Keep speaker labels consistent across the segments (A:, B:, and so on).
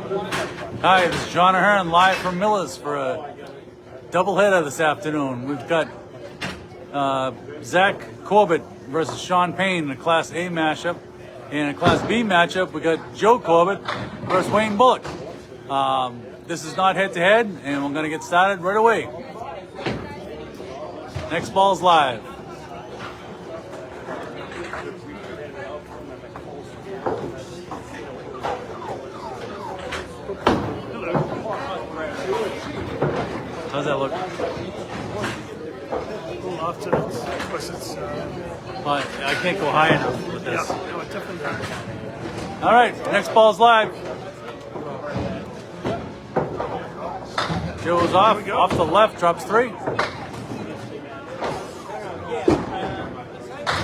A: Hi, this is John Ahern live from Millis for a doubleheader this afternoon. We've got Zack Corbett versus Pyne in a Class A matchup. In a Class B matchup, we got Joe Corbett versus Wayne Bullock. This is not head-to-head, and we're going to get started right away. Next ball's live. How's that look?
B: A little off to this. Of course, it's.
A: But I can't go high enough with this.
B: Yeah, no, it definitely does.
A: All right, next ball's live. Joe's off the left, drops 3.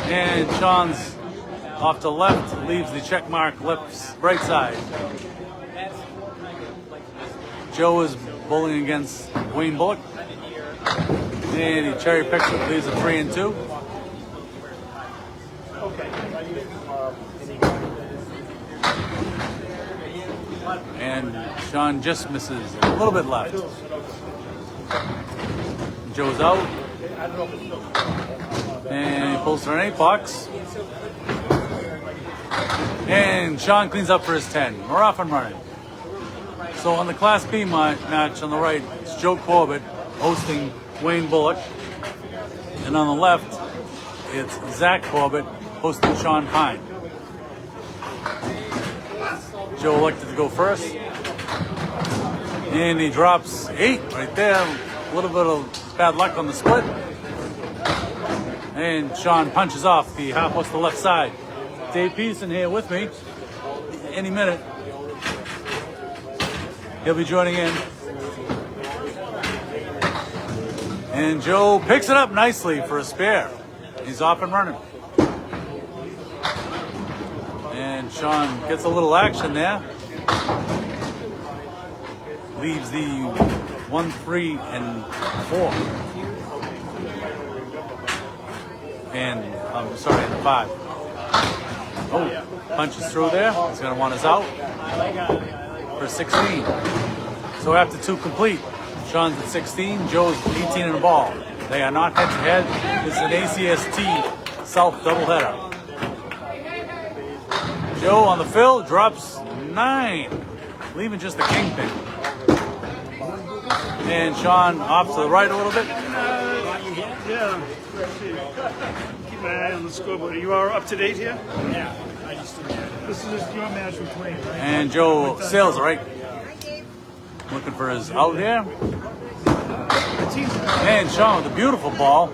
A: And Sean's off to left, leaves the check mark, left right side. Joe is bowling against Wayne Bullock. And he cherry picks it, leaves a 3 and 2. And Sean just misses a little bit left. Joe's out. And he pulls for an 8 box. And Sean cleans up for his 10. We're off and running. So on the Class B match on the right, it's Joe Corbett hosting Wayne Bullock. And on the left, it's Zack Corbett hosting Pyne. Joe elected to go first. And he drops 8 right there. A little bit of bad luck on the split. And Sean punches off the half post to the left side. Dave Pearson here with me. Any minute. He'll be joining in. And Joe picks it up nicely for a spare. He's off and running. And Sean gets a little action there. Leaves the 1, 3, and 4. And I'm sorry, the 5. Oh, punches through there. He's going to want his out for 16. So after 2 complete, Sean's at 16, Joe's 18 in the ball. They are not head-to-head. This is an ACST South doubleheader. Joe on the fill drops 9, leaving just the kingpin. And Sean off to the right a little bit.
B: Yeah. Keep my eye on the scoreboard. You are up to date here? Yeah. This is your match with Wayne, right?
A: And Joe sails right. Looking for his out here. And Sean with a beautiful ball,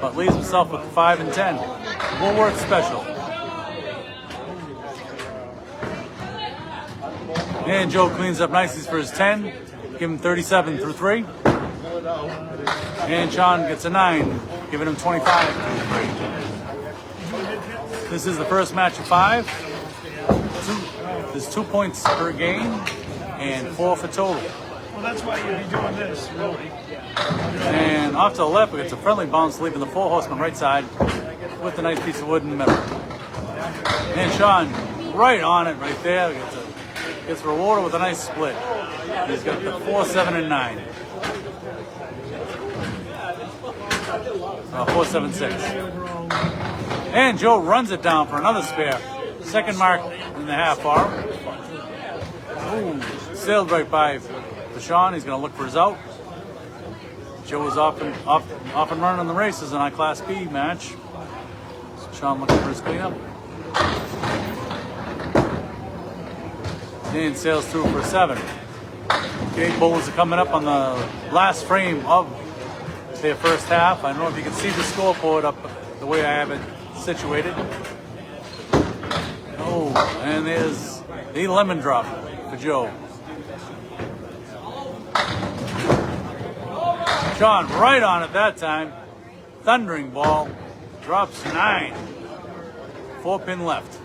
A: but leaves himself with 5 and 10. Woolworth special. And Joe cleans up nicely for his 10. Give him 37 through 3. And Sean gets a 9, giving him 25 through 3. This is the first match of 5. There's 2 points per game and 4 for total.
B: Well, that's why you'd be doing this, really.
A: And off to the left, we get a friendly bounce, leaving the 4 horseman right side with a nice piece of wood in the middle. And Sean right on it right there. Gets rewarded with a nice split. He's got the 4, 7, and 9. 4, 7, 6. And Joe runs it down for another spare. Second mark in the half bar. Ooh, sailed right by for Sean. He's going to look for his out. Joe is off and running on the races in our Class B match. So Sean looking for his cleanup. And sails through for 7. Okay, bowlers are coming up on the last frame of their first half. I don't know if you can see the scoreboard up the way I have it situated. Oh, and there's the lemon drop for Joe. Sean right on it that time. Thundering ball. Drops 9. 4 pin left.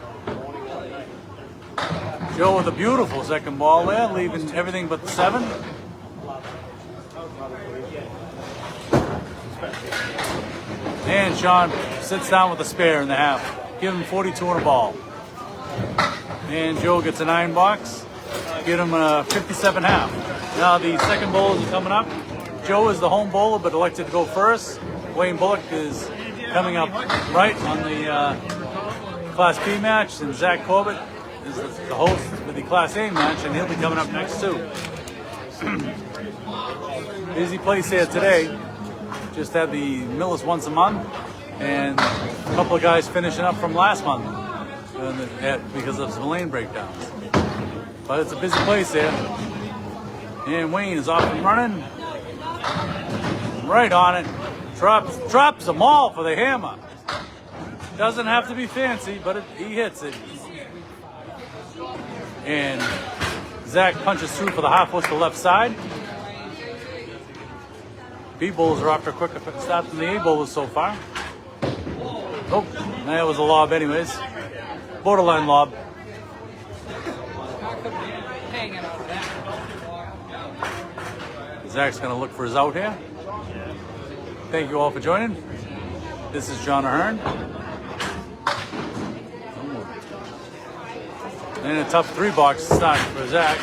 A: Joe with a beautiful second ball there, leaving everything but the 7. And Sean sits down with a spare in the half. Give him 42 on a ball. And Joe gets a 9 box. Get him a 57.5. Now the second bowlers are coming up. Joe is the home bowler, but elected to go first. Wayne Bullock is coming up right on the Class B match, and Zack Corbett is the host for the Class A match, and he'll be coming up next too. Busy place here today. Just had the Millis once a month, and a couple of guys finishing up from last month because of some lane breakdowns. But it's a busy place here. And Wayne is off and running. Right on it. Drops them all for the hammer. Doesn't have to be fancy, but he hits it. And Zack punches through for the half push to left side. B bowlers are off to a quicker start than the A bowlers so far. Oh, that was a lob anyways. Borderline lob. Zack's going to look for his out here. Thank you all for joining. This is John Ahern. And a tough 3-box start for Zack.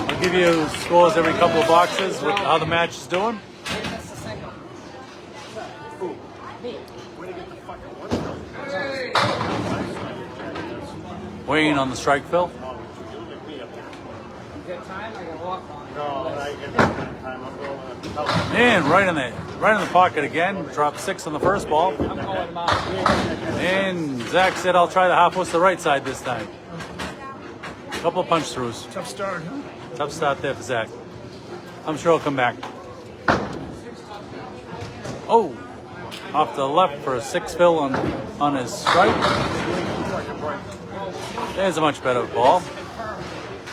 A: I'll give you scores every couple of boxes with how the match is doing. Wayne on the strike fill. And right in the pocket again. Dropped 6 on the first ball. And Zack said, "I'll try the half what's the right side this time." Couple of punch throughs.
B: Tough start, huh?
A: Tough start there for Zack. I'm sure he'll come back. Oh, off to the left for a 6 fill on his strike. There's a much better ball.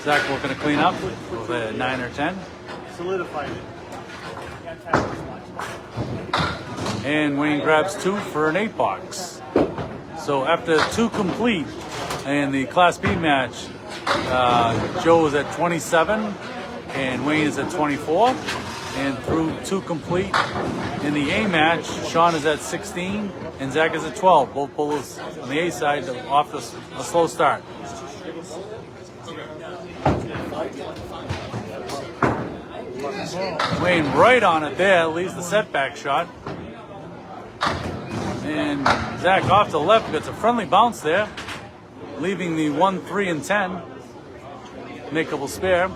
A: Zack looking to clean up with a 9 or 10.
B: Solidified it.
A: And Wayne grabs 2 for an 8-box. So after 2 complete in the Class B match, Joe is at 27 and Wayne is at 24. And through 2 complete in the A match, Sean is at 16 and Zack is at 12. Both bowlers on the A side off a slow start. Wayne right on it there, leaves the setback shot. And Zack off to the left gets a friendly bounce there, leaving the 1, 3, and 10. Makeable spare.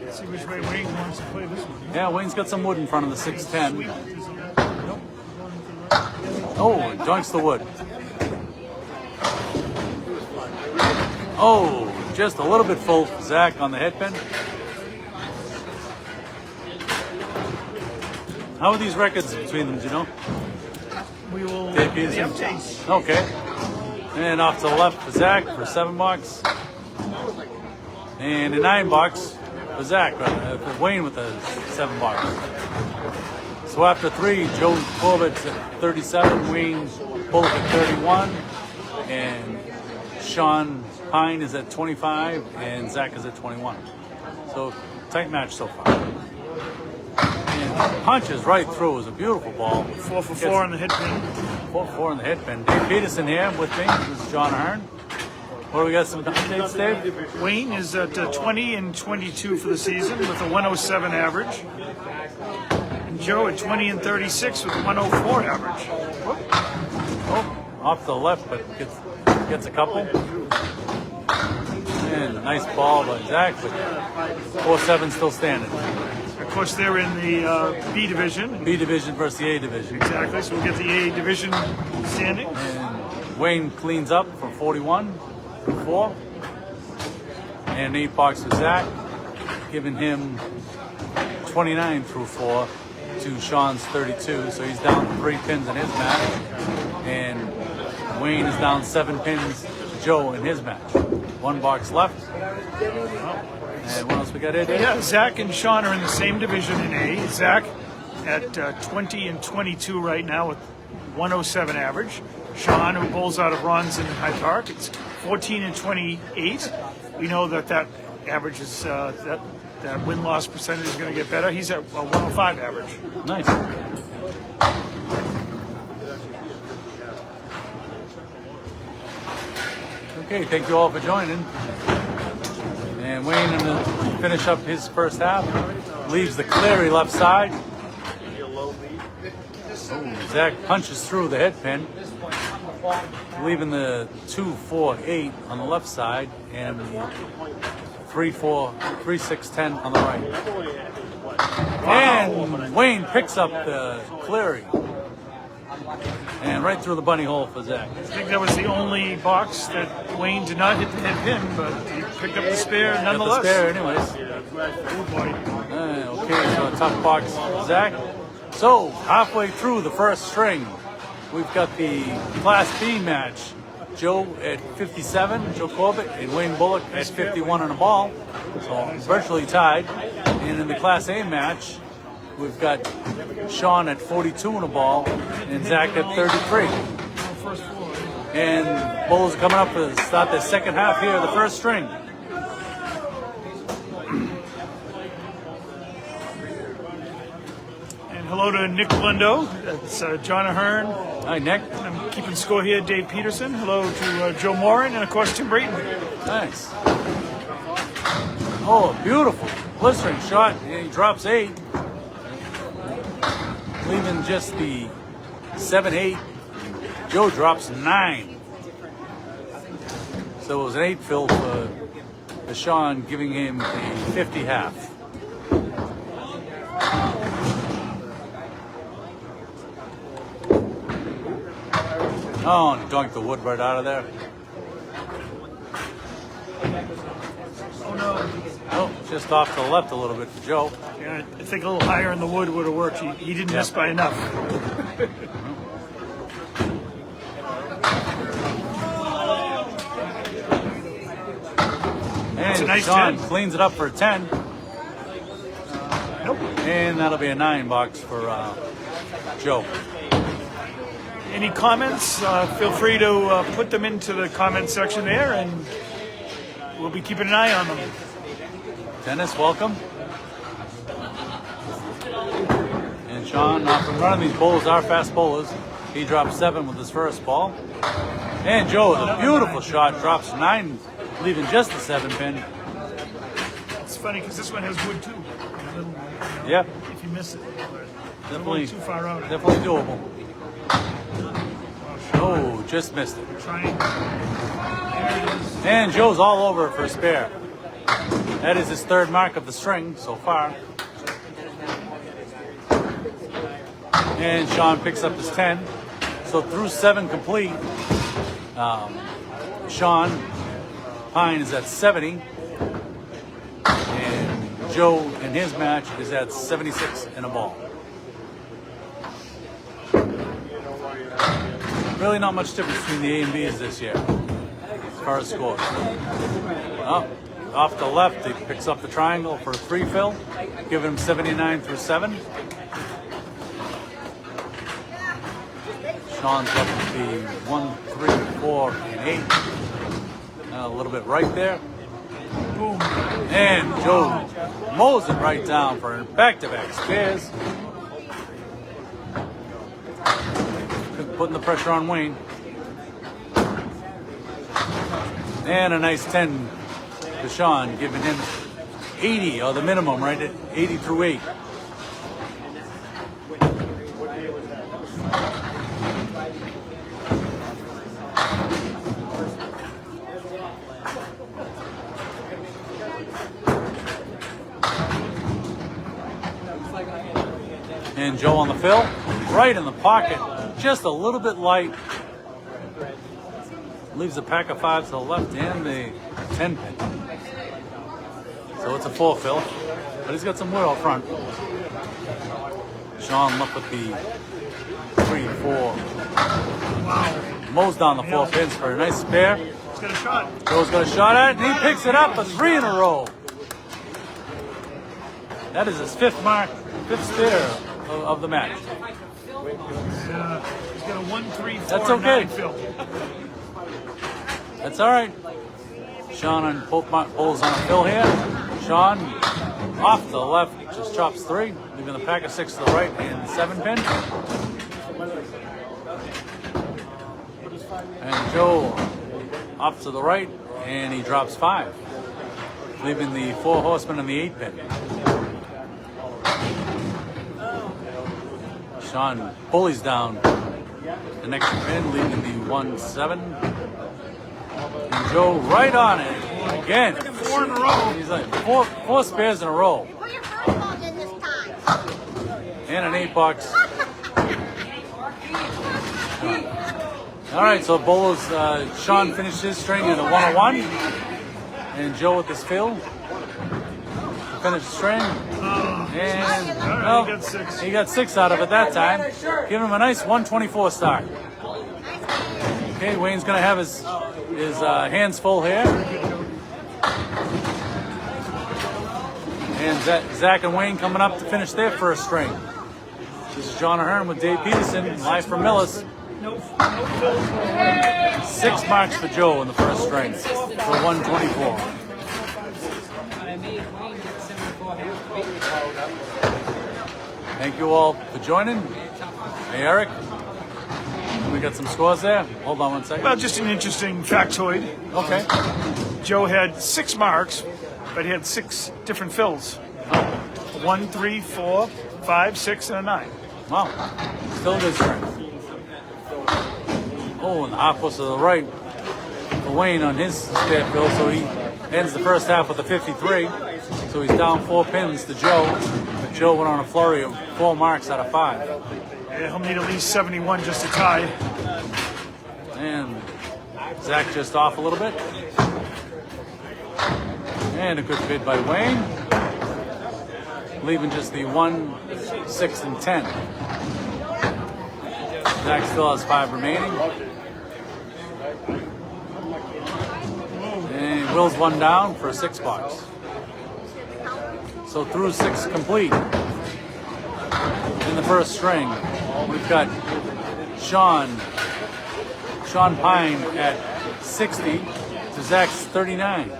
B: Let's see which way Wayne wants to play this one.
A: Yeah, Wayne's got some wood in front of the 6-10. Oh, joints the wood. Oh, just a little bit full for Zack on the headpin. How are these records between them, do you know?
B: We will
A: The
B: updates.
A: Okay. And off to the left for Zack for 7-box. And a 9-box for Zack, for Wayne with a 7-box. So after 3, Joe Corbett's at 37, Wayne Bullock at 31, and Sean Pyne is at 25, and Zack is at 21. So tight match so far. And punches right through. It was a beautiful ball.
B: 4 for 4 on the head pin.
A: 4 for 4 on the head pin. Dave Peterson here with me. This is John Ahern. What do we got? Some updates, Dave?
B: Wayne is at 20 and 22 for the season with a 107 average. And Joe at 20 and 36 with a 104 average.
A: Oh, off to the left, but gets a couple. And a nice ball by Zack, but 4-7 still standing.
B: Of course, they're in the B division.
A: B division versus the A division.
B: Exactly, so we'll get the A division standing.
A: And Wayne cleans up for 41 through 4. And 8-box for Zack, giving him 29 through 4 to Sean's 32. So he's down 3 pins in his match. And Wayne is down 7 pins to Joe in his match. 1 box left. And what else we got here, Dave?
B: Yeah, Zack and Sean are in the same division in A. Zack at 20 and 22 right now with 107 average. Sean, who bowls out of Ron's in Hyde Park, it's 14 and 28. We know that average is that win-loss percentage is going to get better. He's at a 105 average.
A: Nice. Okay, thank you all for joining. And Wayne going to finish up his first half. Leaves the Cleary left side. Oh, Zack punches through the head pin, leaving the 2-4-8 on the left side and 3-4, 3-6-10 on the right. And Wayne picks up the Cleary. And right through the bunny hole for Zack.
B: I think that was the only box that Wayne did not hit the head pin, but he picked up the spare nonetheless.
A: Got the spare anyways.
B: Oh boy.
A: Okay, so a tough box for Zack. So, halfway through the first string, we've got the Class B match. Joe at 57, Joe Corbett, and Wayne Bullock at 51 on a ball. So, virtually tied. And in the Class A match, we've got Sean at 42 on a ball, and Zack at 33. And Bulls are coming up to start the second half here of the first string.
B: Hello to Nick Lindo. That's John Ahern.
A: Hi, Nick.
B: I'm keeping score here, Dave Peterson. Hello to Joe Morin, and of course Tim Brayton.
A: Nice. Oh, beautiful. Blistering shot. He drops 8. Leaving just the 7-8. Joe drops 9. So it was an 8 fill for Sean, giving him a 50 half. Oh, and he dunked the wood right out of there.
B: Oh no.
A: Oh, just off to the left a little bit for Joe.
B: Yeah, I think a little higher in the wood would have worked. He didn't miss by enough.
A: And
B: a nice
A: Sean
B: 10.
A: cleans it up for a 10.
B: Nope.
A: And that'll be a 9 box for Joe.
B: Any comments? Feel free to put them into the comment section there, and we'll be keeping an eye on them.
A: Dennis, welcome. And Sean, off and running, these bowlers are fast bowlers. He drops 7 with his first ball. And Joe, with a beautiful shot, drops 9, leaving just the 7 pin.
B: It's funny because this one has wood too.
A: Yeah.
B: If you miss it,
A: Definitely
B: too far out.
A: Definitely doable. Oh, just missed it.
B: Trying. There it is.
A: And Joe's all over for a spare. That is his 3rd mark of the string so far. And Sean picks up his 10. So through 7 complete, Sean Pyne is at 70. And Joe in his match is at 76 in a ball. Really not much difference between the A and B's this year as far as scores. Oh, off the left, he picks up the triangle for a 3 fill, giving him 79 through 7. Sean's left with the 1, 3, 4, and 8. A little bit right there. Boom. And Joe mows it right down for back-to-back spares. Putting the pressure on Wayne. And a nice 10 to Sean, giving him 80, or the minimum, right at 80 through 8. And Joe on the fill, right in the pocket, just a little bit light. Leaves a pack of 5 to the left and the 10 pin. So it's a 4 fill, but he's got some wood out front. Sean left with the 3, 4.
B: Wow.
A: Mows down the 4 pins for a nice spare.
B: He's got a shot.
A: Joe's got a shot at it, and he picks it up, a 3 in a row. That is his 5th mark, 5th spare of the match.
B: He's got a 1, 3, 4,
A: That's okay.
B: 9 fill.
A: That's all right. Sean and both bowls on a fill here. Sean off to the left, just chops 3, leaving the pack of 6 to the right and the 7 pin. And Joe off to the right, and he drops 5. leaving the 4 horsemen and the 8 pin. Sean bullies down the next pin, leaving the 1-7. And Joe right on it again.
B: 4 in a row.
A: He's like four spares in a row.
C: Put your first in this time.
A: And an 8 bucks. All right, so Bolo's Sean finished his string in a 101, and Joe with his fill to finish the string. And well, he got 6 out of it that time. Give him a nice 124 start. Okay, Wayne's gonna have his hands full here. And Zack and Wayne coming up to finish their first string. This is John Ahern with Dave Peterson, live from Millis. 6 marks for Joe in the first string for 124. Thank you all for joining. Hey, Eric, we got some scores there. Hold on 1 second.
B: Well, just an interesting factoid.
A: Okay.
B: Joe had 6 marks, but he had 6 different fills. 1, 3, 4, 5, 6, and a 9.
A: Wow. Still a good string. Oh, and the half was to the right for Wayne on his spare fill, so he ends the first half with a 53. So he's down 4 pins to Joe. But Joe went on a flurry of 4 marks out of 5.
B: Yeah, he'll need at least 71 just to tie.
A: And Zack just off a little bit. And a good bid by Wayne. Leaving just the 1, 6, and 10. Zack still has 5 remaining. And Will's 1 down for a 6 bucks. So through 6 complete. In the first string, we've got Sean Pyne at 60 to Zack's 39.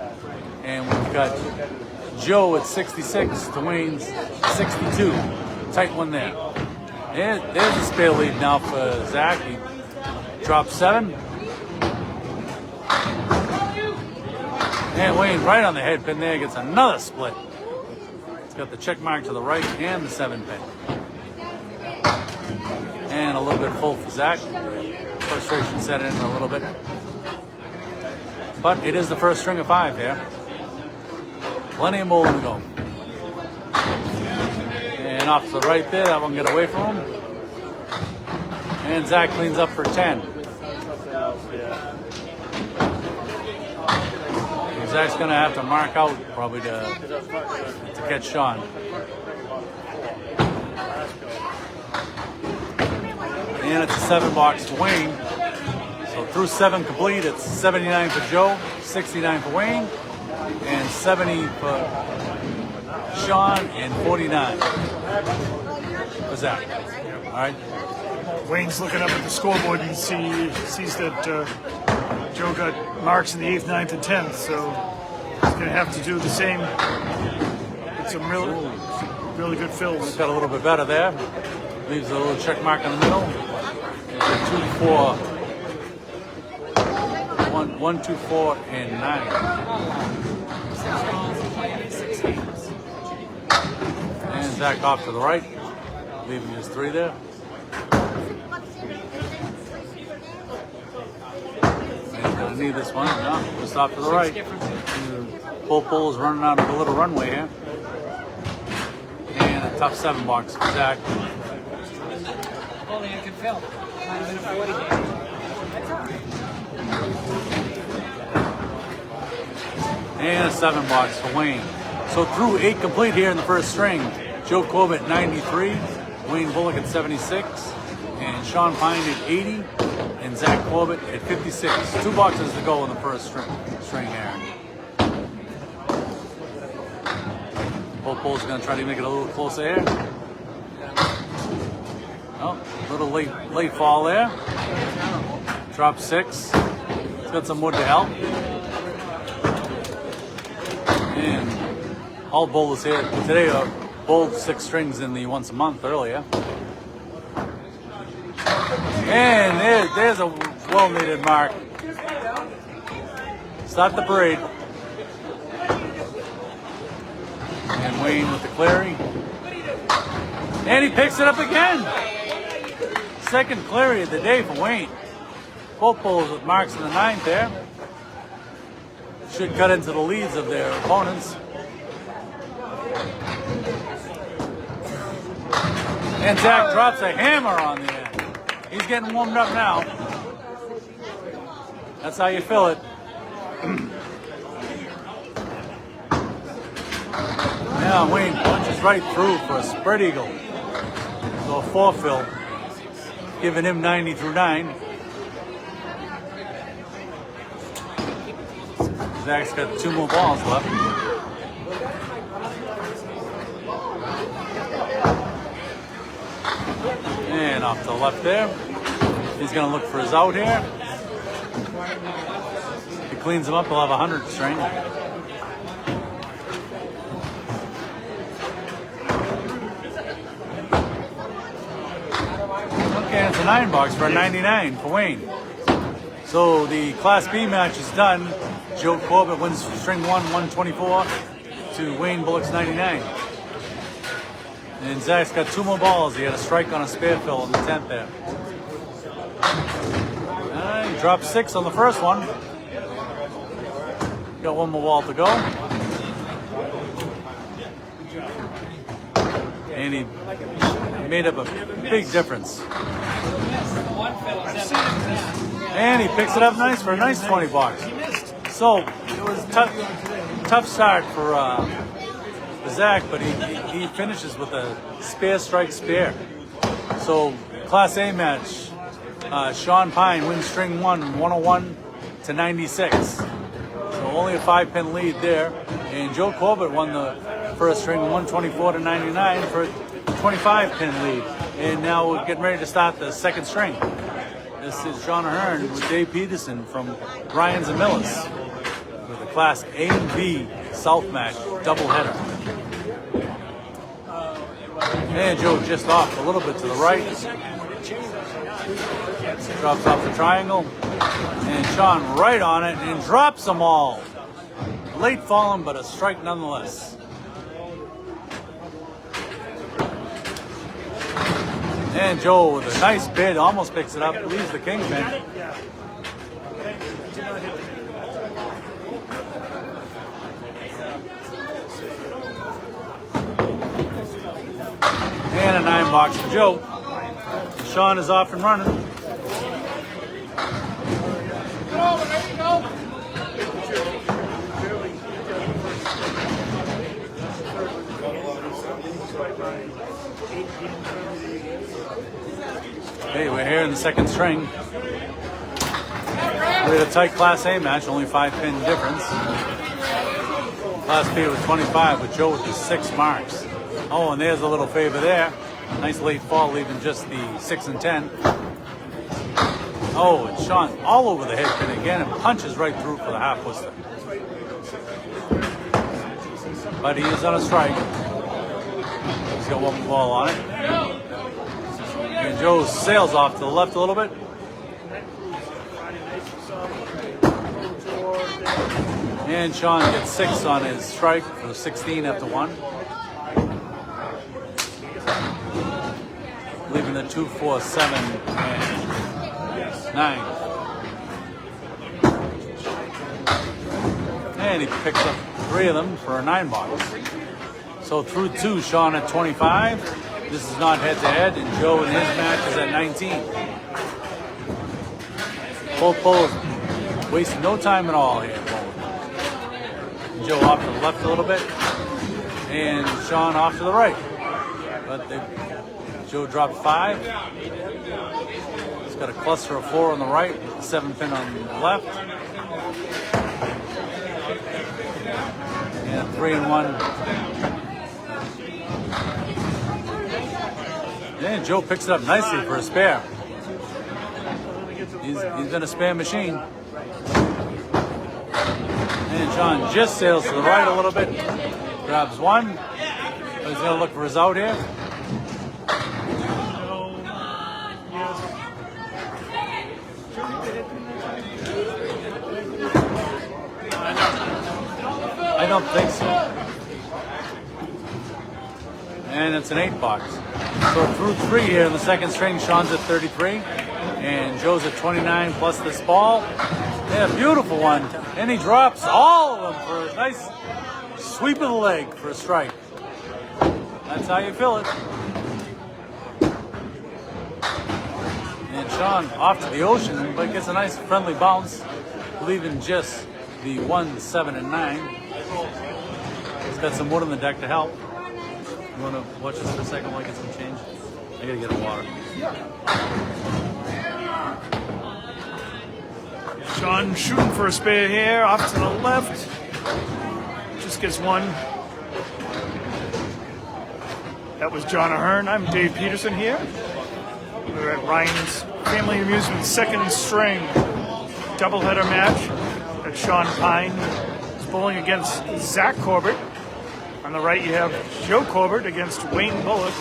A: And we've got Joe at 66 to Wayne's 62. Tight one there. And there's a spare lead now for Zack. He dropped 7. And Wayne right on the head pin there gets another split. It's got the check mark to the right and the 7 pin. And a little bit full for Zack. Frustration set in a little bit. But it is the first string of 5 here. Plenty of bowling to go. And off to the right there, that one get away from him. And Zack cleans up for 10. Zack's going to have to mark out probably to catch Sean. And it's a 7 box for Wayne. So through 7 complete, it's 79 for Joe, 69 for Wayne, and 70 for Sean, and 49 for Zack. All right.
B: Wayne's looking up at the scoreboard and sees that Joe got marks in the 8th, 9th, and 10th, so he's going to have to do the same. It's some really good fills.
A: Got a little bit better there. Leaves a little check mark in the middle. It's a 2, 4. 1, 2, 4, and 9. And Zack off to the right, leaving his 3 there. Gonna need this one. No, just off to the right. Both bowls running out of the little runway here. And a tough 7 box for Zack.
D: Only I could fill. Might have been a 40 game. That's all right.
A: And a 7 box for Wayne. So through 8 complete here in the first string. Joe Corbett 93, Wayne Bullock at 76, and Sean Pyne at 80. And Zack Corbett at 56. 2 boxes to go in the first string here. Both bowls are going to try to make it a little closer here. Oh, a little late fall there. Drop 6. It's got some wood to help. And all bowlers here today are bowled 6 strings in the once a month earlier. And there's a well-needed mark. Start the parade. And Wayne with the cleary. And he picks it up again. Second cleary of the day for Wayne. Both bowls with marks in the 9th there. Should cut into the leads of their opponents. And Zack drops a hammer on the end. He's getting warmed up now. That's how you fill it. Now Wayne punches right through for a spread eagle. So a 4 fill, giving him 90 through 9. Zack's got 2 more balls left. And off to the left there. He's going to look for his out here. If he cleans him up, he'll have a 100 string. Okay, it's a 9 box for a 99 for Wayne. So the Class B match is done. Joe Corbett wins string 1, 124 to Wayne Bullock's 99. And Zack's got 2 more balls. He had a strike on a spare fill in the 10th there. He dropped 6 on the first one. Got 1 more ball to go. And he made up a big difference. And he picks it up nice for a nice 20 bucks. So it was tough start for Zack, but he finishes with a spare strike spare. So Class A match, Sean Pyne wins string 1, 101 to 96. So only a 5-pin lead there. And Joe Corbett won the first string 124 to 99 for a 25-pin lead. And now we're getting ready to start the second string. This is John Ahern with Dave Peterson from Ryan's and Millis with a Class A and B South match doubleheader. And Joe just off a little bit to the right. Drops off the triangle. And Sean right on it and drops them all. Late falling, but a strike nonetheless. And Joe with a nice bid, almost picks it up, leaves the kingpin. And a 9 box for Joe. Sean is off and running. Okay, we're here in the second string. We had a tight Class A match, only 5-pin difference. Class B was 25 with Joe with the 6 marks. Oh, and there's a little favor there. Nice late fall, leaving just the 6 and 10. Oh, and Sean all over the head pin again and punches right through for the half twister. But he is on a strike. He's got 1 ball on it. And Joe sails off to the left a little bit. And Sean gets 6 on his strike for 16 after 1. Leaving the 2, 4, 7, and 9. And he picks up 3 of them for a 9 box. So through 2, Sean at 25. This is not head-to-head, and Joe in his match is at 19. Both bowlers wasting no time at all here. Joe off to the left a little bit, and Sean off to the right. But Joe dropped 5. He's got a cluster of 4 on the right, 7-pin on the left. And 3 and 1. And Joe picks it up nicely for a spare. He's been a spare machine. And Sean just sails to the right a little bit. Grabs 1. But he's going to look for his out here. I don't think so. and it's an 8 box. So through 3 here in the second string, Sean's at 33, and Joe's at 29 plus this ball. Yeah, beautiful one. And he drops all of them for a nice sweep of the leg for a strike. That's how you feel it. And Sean off to the ocean, but gets a nice friendly bounce, leaving just the 1, 7, and 9. He's got some wood on the deck to help. You want to watch this for a second while I get some change? I gotta get him water.
B: Sean shooting for a spare here, off to the left. Just gets one. That was John Ahern. I'm Dave Peterson here. We're at Ryan's Family Amusement second string doubleheader match at Sean Pyne. He's bowling against Zack Corbett. On the right you have Joe Corbett against Wayne Bullock.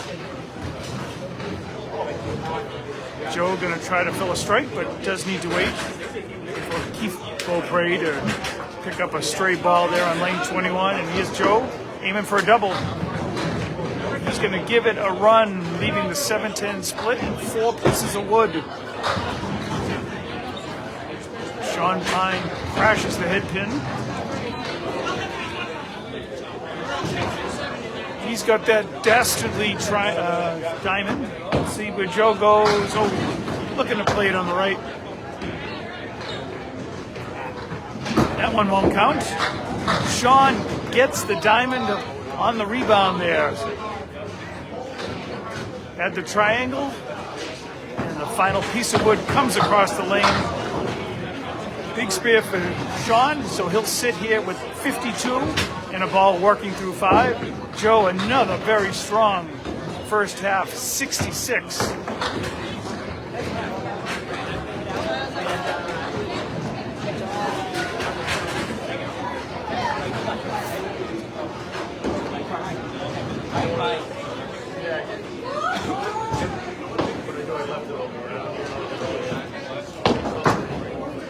B: Joe going to try to fill a strike, but does need to wait for Keith Beaupre to pick up a stray ball there on lane 21. And here's Joe aiming for a double. He's going to give it a run, leaving the 7-10 split and 4 pieces of wood. Sean Pyne crashes the head pin. He's got that dastardly diamond. Let's see where Joe goes. Oh, looking to play it on the right. That one won't count. Sean gets the diamond on the rebound there. At the triangle. And the final piece of wood comes across the lane. Big spear for Sean, so he'll sit here with 52 and a ball working through 5. Joe, another very strong first half, 66.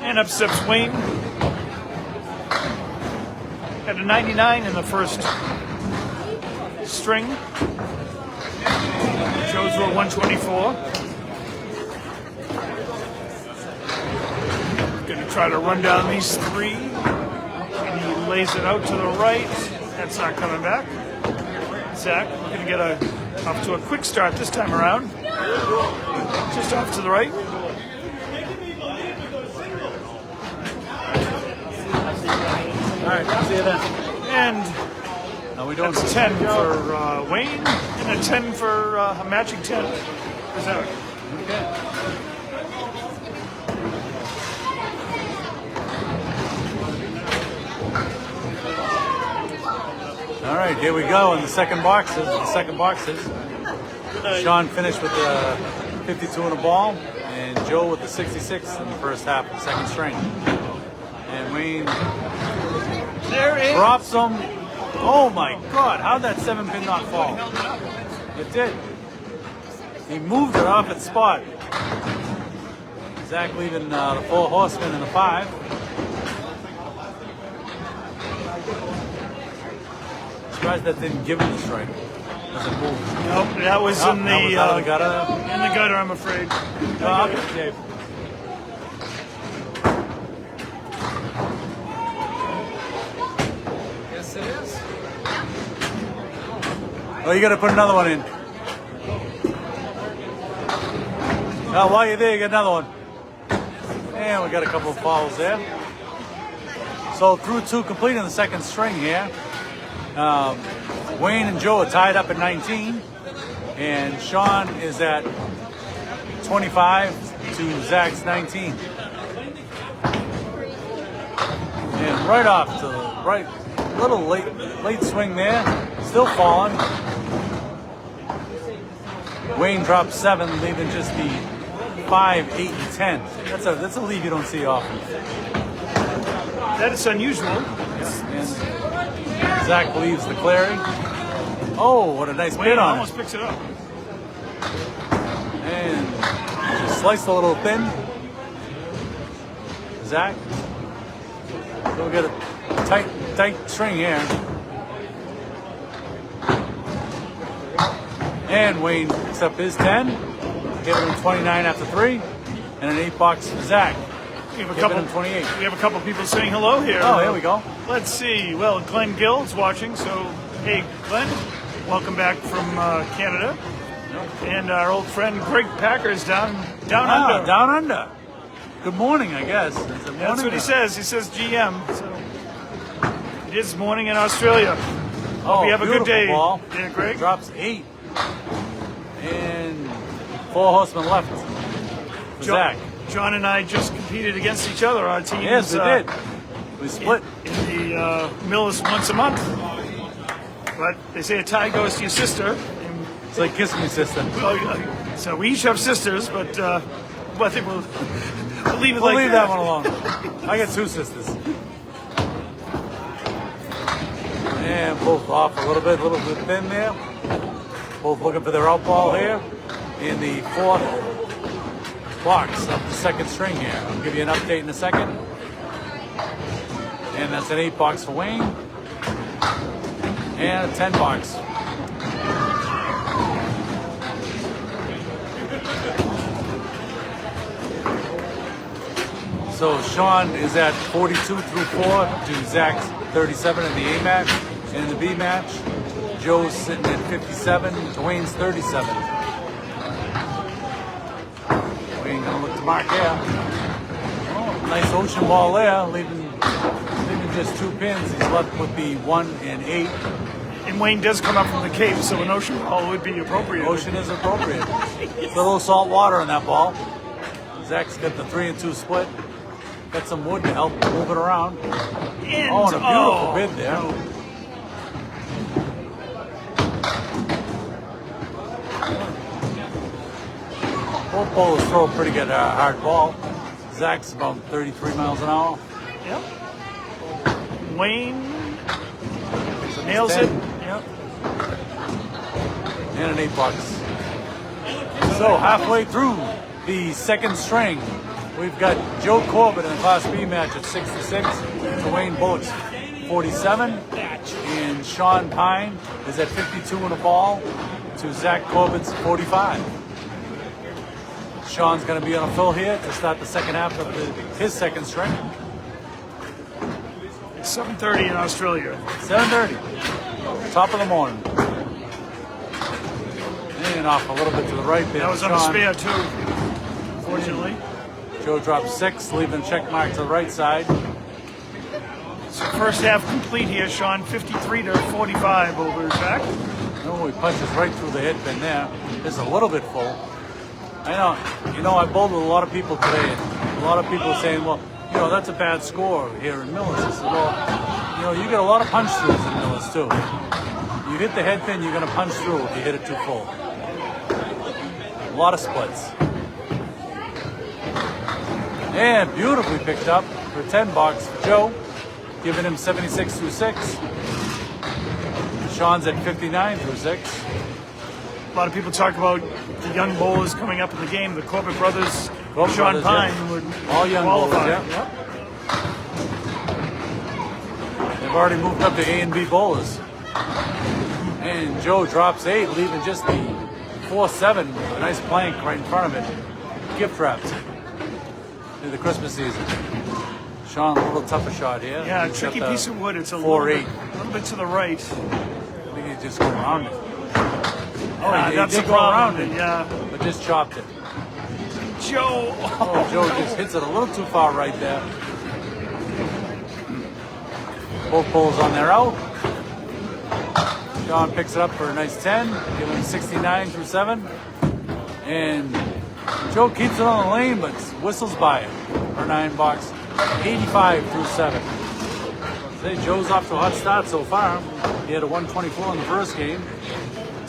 B: And up steps Wayne at a 99 in the first string. Joe's row 124. Gonna try to run down these 3. And he lays it out to the right. That's not coming back. Zack gonna get off to a quick start this time around. Just off to the right.
A: All right, see you then.
B: And
A: no, we don't.
B: That's 10 for Wayne, and a 10 for a matching 10 for Zack.
A: Okay. All right, here we go in the second boxes. Sean finished with the 52 in a ball, and Joe with the 66 in the first half of the second string. And Wayne drops them. Oh my God, how'd that 7-pin not fall? It did. He moved it off its spot. Zack leaving the 4 horsemen in the 5. Surprised that didn't give him the strike. Doesn't move.
B: Nope, that was in the
A: out of the gutter.
B: In the gutter, I'm afraid.
A: Okay, Dave.
D: Yes, it is.
A: Oh, you got to put another one in. Now, while you're there, you got another one. And we got a couple of fouls there. So through 2 complete in the second string here. Wayne and Joe are tied up at 19. And Sean is at 25 to Zack's 19. And right off to the right, little late swing there. Still falling. Wayne drops 7, leaving just the 5, 8, and 10. That's a lead you don't see often.
B: That is unusual.
A: And Zack leaves the clearing. Oh, what a nice
B: Wayne
A: pin on
B: almost
A: it.
B: picks it up.
A: And just sliced a little thin. Zack. We'll get a tight string here. And Wayne picks up his 10, giving him 29 after 3, and an 8 box for Zack.
B: We have a
A: Giving
B: couple.
A: him 28.
B: We have a couple people saying hello here.
A: Oh, here we go.
B: Let's see. Well, Glenn Gill's watching, so hey, Glenn, welcome back from Canada. And our old friend Greg Packer's down under.
A: Down under. Good morning, I guess. Is it morning?
B: That's what he says. He says GM. So it is morning in Australia. Hope you have a good day.
A: Ball.
B: Yeah, Greg.
A: Drops 8. And 4 horsemen left for Zack.
B: John and I just competed against each other. Our teams.
A: Yes, we did. We split.
B: In the Millis once a month. But they say a tie goes to your sister.
A: It's like kiss me, sister.
B: So we each have sisters, but I think we'll leave it
A: We'll
B: like
A: leave that one alone. I got 2 sisters. And both off a little bit thin there. Both looking for their out ball here in the 4th box of the 2nd string here. I'll give you an update in a second. And that's an 8 box for Wayne. And a 10 box. So Sean is at 42 through 4 to Zack's 37 in the A match. And in the B match, Joe's sitting at 57 to Wayne's 37. Wayne gonna look to mark here. Oh, nice ocean ball there, leaving just 2 pins. He's left with the 1 and 8.
B: And Wayne does come up from the Cape, so an ocean ball would be appropriate.
A: Ocean is appropriate. It's a little salt water in that ball. Zack's got the 3 and 2 split. Got some wood to help move it around.
B: And,
A: oh, and a beautiful bid there.
B: No.
A: Both bowlers throw a pretty good hard ball. Zack's about 33 miles an hour.
B: Yep. Wayne nails it. Yep.
A: And an 8 box. So halfway through the 2nd string, we've got Joe Corbett in the Class B match at 66 to Wayne Bullock's 47. And Sean Pyne is at 52 in a ball to Zack Corbett's 45. Sean's going to be on a fill here to start the 2nd half of his 2nd string.
B: It's 7:30 in Australia.
A: 7:30. Top of the morning. And off a little bit to the right there.
B: That was on a spare too, unfortunately.
A: Joe drops 6, leaving a check mark to the right side.
B: So first half complete here, Sean. 53 to 45 over Zack.
A: Oh, he punches right through the head pin there. It's a little bit full. I know. You know, I bowled with a lot of people today. And a lot of people are saying, well, you know, that's a bad score here in Millis. I said, well, you know, you get a lot of punch throughs in Millis too. You hit the head pin, you're going to punch through if you hit it too full. A lot of splits. And beautifully picked up for 10 box for Joe, giving him 76 through 6. Sean's at 59 through 6.
B: A lot of people talk about the young bowlers coming up in the game. The Corbett brothers, Sean Pyne, would
A: all young bowlers.
B: qualify.
A: Yeah. They've already moved up to A and B bowlers. And Joe drops 8, leaving just the 4-7 with a nice plank right in front of it. Gift wrapped through the Christmas season. Sean, a little tougher shot here.
B: Yeah,
A: He's
B: tricky
A: got the
B: piece of wood. It's a
A: 4-8.
B: little bit to the right.
A: I think he just go around it. Oh, he
B: that's
A: did
B: a
A: go around
B: problem.
A: it,
B: Yeah.
A: but just chopped it.
B: Joe.
A: Oh, Joe just hits it a little too far right there. Both bowls on their out. Sean picks it up for a nice 10, giving him 69 through 7. And Joe keeps it on the lane, but whistles by it for 9 box, 85 through 7. Say Joe's off to a hot start so far. He had a 124 in the first game.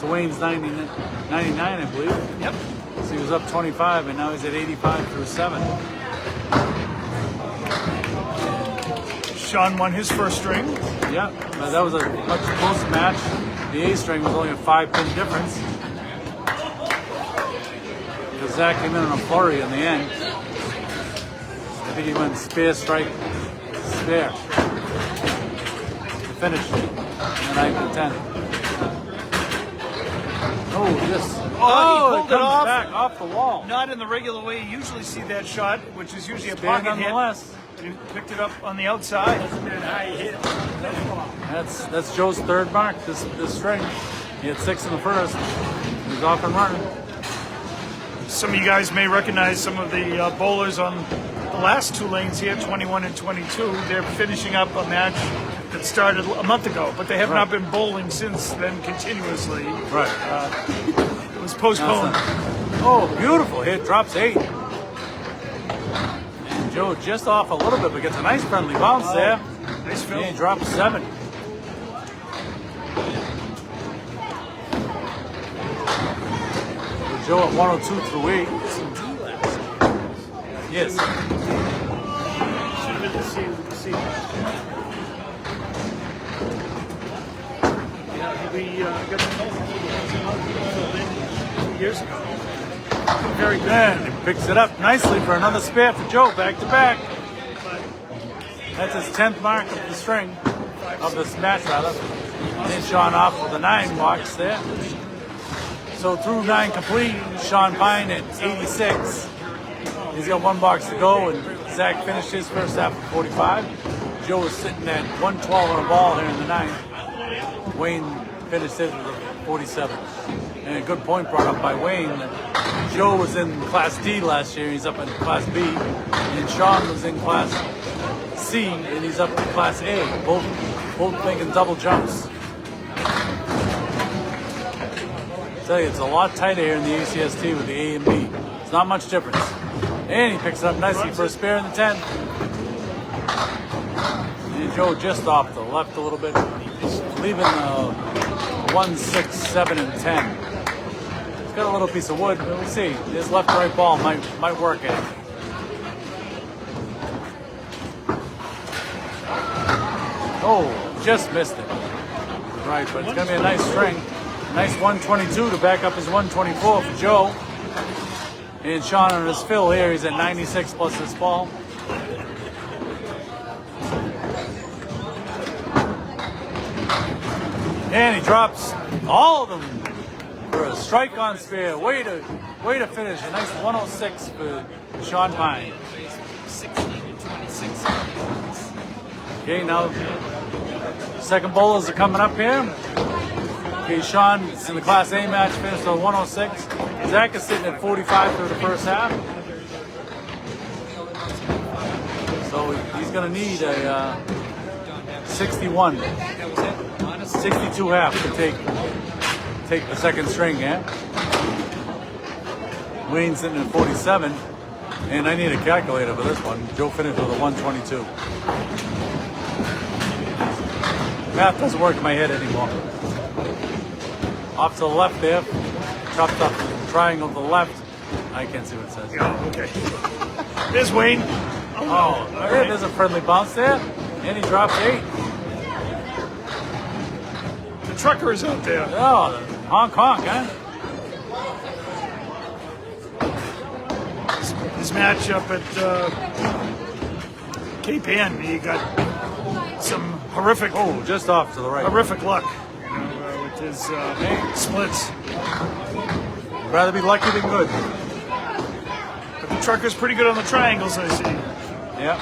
A: To Wayne's 99, I believe.
B: Yep.
A: So he was up 25, and now he's at 85 through 7.
B: Sean won his first string.
A: Yeah, that was a much closer match. The A string was only a 5-pin difference. Because Zack came in on a flurry in the end. I think he went spare, strike, spare. To finish in the 9th and 10th. Oh, yes.
B: Oh, he
A: it
B: pulled it
A: comes
B: off.
A: back off the wall.
B: Not in the regular way you usually see that shot, which is usually a
A: Spear
B: pocket hit.
A: nonetheless.
B: He picked it up on the outside.
A: That's Joe's third mark this string. He had 6 in the first. He's off and running.
B: Some of you guys may recognize some of the bowlers on the last 2 lanes here, 21 and 22. They're finishing up a match that started a month ago, but they have not been bowling since then continuously.
A: Right.
B: It was postponed.
A: Oh, beautiful hit. Drops 8. And Joe just off a little bit, but gets a nice friendly bounce there.
B: Nice fill.
A: And he drops 7. Joe at 102 through 8. Yes.
B: We got 2 years ago. Very good.
A: And he picks it up nicely for another spare for Joe, back to back. That's his 10th mark of the string, of this match rather. And then Sean off with a 9 marks there. So through 9 complete, Sean Pyne at 86. He's got 1 box to go, and Zack finished his first half at 45. Joe is sitting at 112 on a ball here in the 9th. Wayne finished his with a 47. And a good point brought up by Wayne that Joe was in Class D last year, he's up in Class B, and Sean was in Class C, and he's up in Class A. Both making double jumps. I tell you, it's a lot tighter here in the ACST with the A and B. It's not much difference. And he picks it up nicely for a spare in the 10. And Joe just off the left a little bit, leaving 1, 6, 7, and 10. He's got a little piece of wood. We'll see. His left-right ball might work at it. Oh, just missed it. Right, but it's going to be a nice string. Nice 122 to back up his 124 for Joe. And Sean on his fill here, he's at 96 plus his ball. And he drops all of them for a strike on spare. Way to finish. A nice 106 for Sean Pyne.
D: 16 and 26.
A: Okay, now second bowlers are coming up here. Okay, Sean in the Class A match finished on 106. Zack is sitting at 45 through the first half. So he's going to need a 61. 62 half to take the second string, yeah? Wayne's sitting at 47. And I need a calculator for this one. Joe finished with a 122. Math doesn't work in my head anymore. Off to the left there. Chopped up the triangle to the left. I can't see what it says.
B: Yeah, okay. There's Wayne.
A: Oh, there's a friendly bounce there. And he drops 8.
B: The trucker is out there.
A: Oh, honk honk, huh?
B: His match up at Cape Ann, he got some horrific,
A: Just off to the right.
B: horrific luck, with his splits.
A: Rather be lucky than good.
B: But the trucker's pretty good on the triangles, I see.
A: Yep.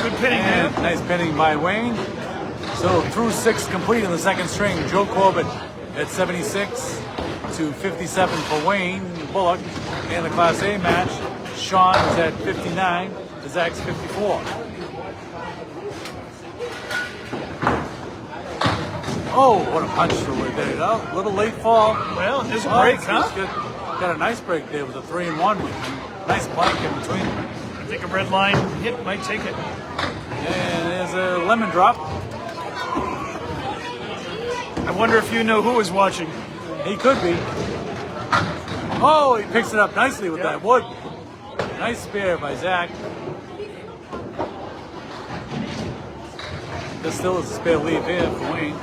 B: Good pinning
A: And
B: there.
A: nice pinning by Wayne. So through 6 complete in the second string, Joe Corbett at 76 to 57 for Wayne Bullock. In the Class A match, Sean is at 59 to Zack's 54. Oh, what a punch through it there. Oh, little late fall.
B: Well, there's a break, huh?
A: Got a nice break there with a 3 and 1. Nice plank in between.
B: I think a red line hit might take it.
A: And there's a lemon drop.
B: I wonder if you know who is watching.
A: He could be. Oh, he picks it up nicely with that wood. Nice spare by Zack. This still is a spare leave here for Wayne.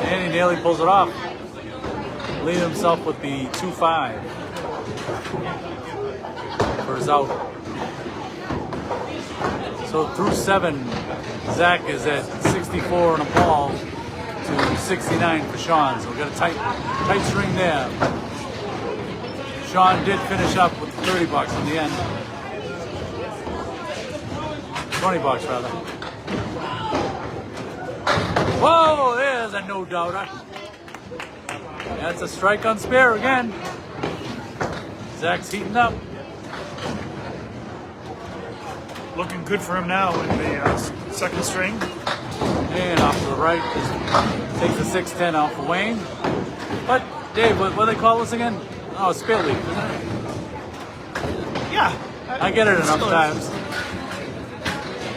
A: And he nearly pulls it off. Leaving himself with the 2-5 for his out. So through 7, Zack is at 64 on a ball to 69 for Sean. So we got a tight string there. Sean did finish up with $30 in the end. $20 rather. Whoa, there's a no-doubter. That's a strike on spare again. Zack's heating up.
B: Looking good for him now in the second string.
A: And off to the right, just takes the 6-10 out for Wayne. But, Dave, what do they call this again? Oh, spare leaf, isn't it?
B: Yeah.
A: I get it enough times.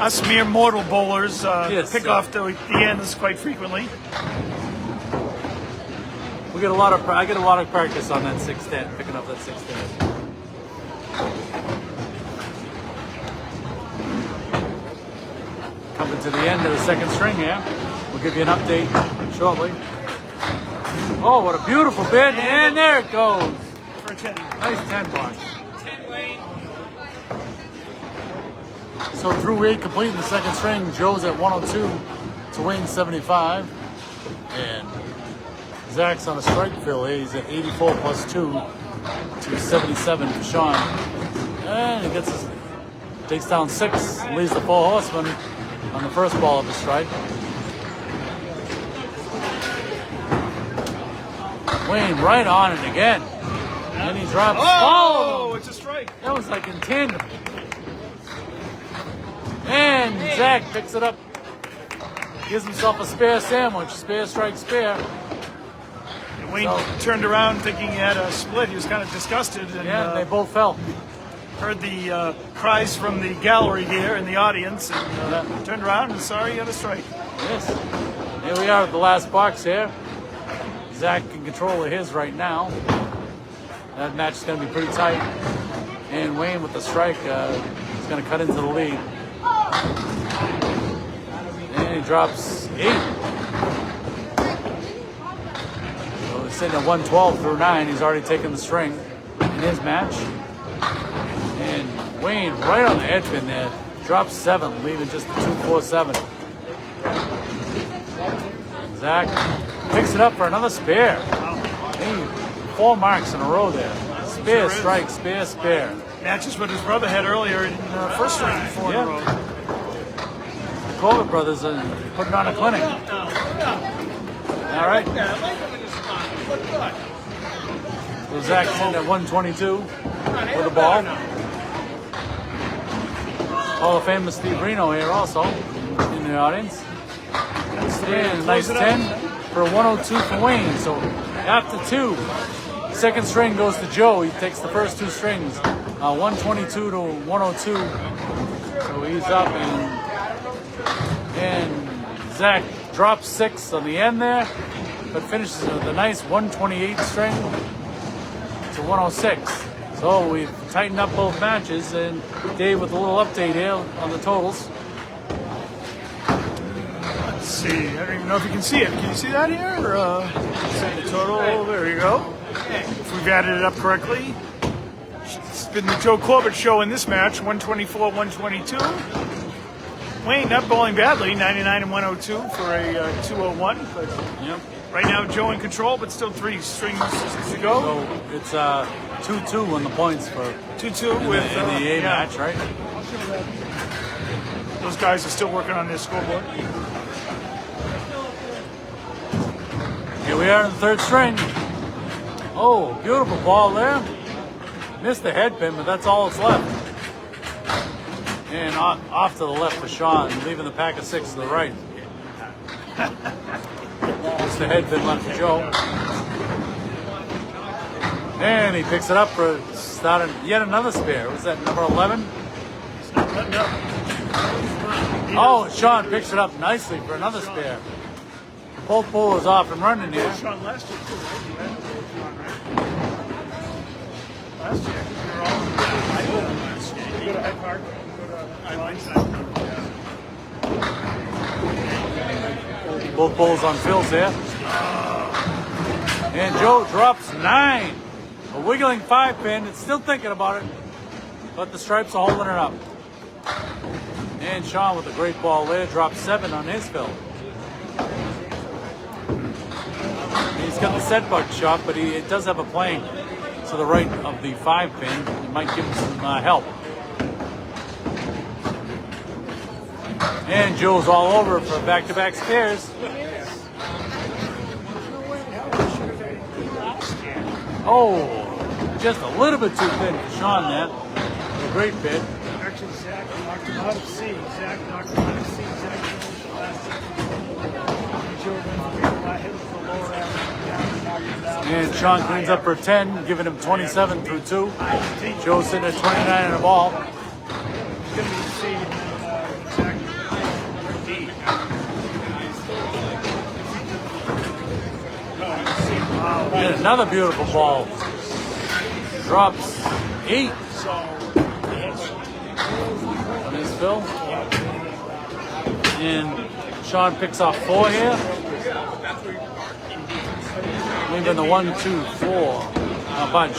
B: Us mere mortal bowlers
A: Yes,
B: pick off the ends quite frequently.
A: I get a lot of practice on that 6-10, picking up that 6-10. Coming to the end of the second string here. We'll give you an update shortly. Oh, what a beautiful bid, and there it goes.
B: For a 10.
A: Nice $10. So through 8, completing the second string, Joe's at 102 to Wayne's 75. And Zack's on a strike fill. He's at 84 plus 2 to 77 for Sean. And he takes down 6, leaves the 4 horsemen on the first ball of the strike. Wayne right on it again. And he drops all of them.
B: It's a strike.
A: That was like in tandem. And Zack picks it up. Gives himself a spare sandwich. Spare strike spare.
B: And Wayne turned around thinking he had a split. He was kind of disgusted. And,
A: Yeah, they both fell.
B: heard the cries from the gallery here in the audience. And turned around and sorry he had a strike.
A: Yes. Here we are at the last box here. Zack in control of his right now. That match is going to be pretty tight. And Wayne with the strike is going to cut into the lead. And he drops 8. So he's sitting at 112 through 9. He's already taken the string in his match. And Wayne right on the head pin there. Drops 7, leaving just the 2-4-7. Zack picks it up for another spare. Hey, 4 marks in a row there. Spare, strike, spare, spare.
B: Matches what his brother had earlier in first string 4 in a row.
A: The Corbett brothers are putting on a clinic. All right. So Zack's in at 122 with the ball. Hall of Famer Steve Reno here also in the audience. And a nice 10 for 102 for Wayne. So after 2, second string goes to Joe. He takes the first 2 strings, 122 to 102. So he's up, and Zack drops 6 on the end there, but finishes with a nice 128 string to 106. So we've tightened up both matches, and Dave with a little update here on the totals.
B: Let's see. I don't even know if you can see it. Can you see that here? Or, see the total. There you go. If we've added it up correctly. It's been the Joe Corbett show in this match, 124, 122. Wayne not bowling badly, 99 and 102 for a 201. But right now Joe in control, but still 3 strings to go.
A: So it's 2-2 on the points for
B: 2-2 with
A: in the A match, right?
B: Those guys are still working on their scoreboard.
A: Here we are in the third string. Oh, beautiful ball there. Missed the head pin, but that's all that's left. And off to the left for Sean, leaving the pack of 6 to the right. Missed the head pin left for Joe. And he picks it up for starting yet another spare. Was that number 11? Oh, Sean picks it up nicely for another spare. Both bowlers off and running here.
B: Sean last year too, right? Last year, you're all last year. You go to Hyde Park, you go to
A: Both bowls on fills here. And Joe drops 9. A wiggling 5 pin. It's still thinking about it, but the stripes are holding it up. And Sean with a great ball there, drops 7 on his fill. He's got the set buck shot, but it does have a plane to the right of the 5 pin. It might give him some help. And Joe's all over for back-to-back spares. Oh, just a little bit too thin for Sean there. A great bid.
B: Actually, Zack knocked him out of C. Zack knocked him out of C. Zack finished the last 6. Joe hit with the lower average, knocked him down.
A: And Sean cleans up for 10, giving him 27 through 2. Joe's sitting at 29 in a ball.
B: It's going to be C and then Zack D.
A: And another beautiful ball. Drops 8 on his fill. And Sean picks off 4 here. Leaving the 1, 2, 4 a bunch.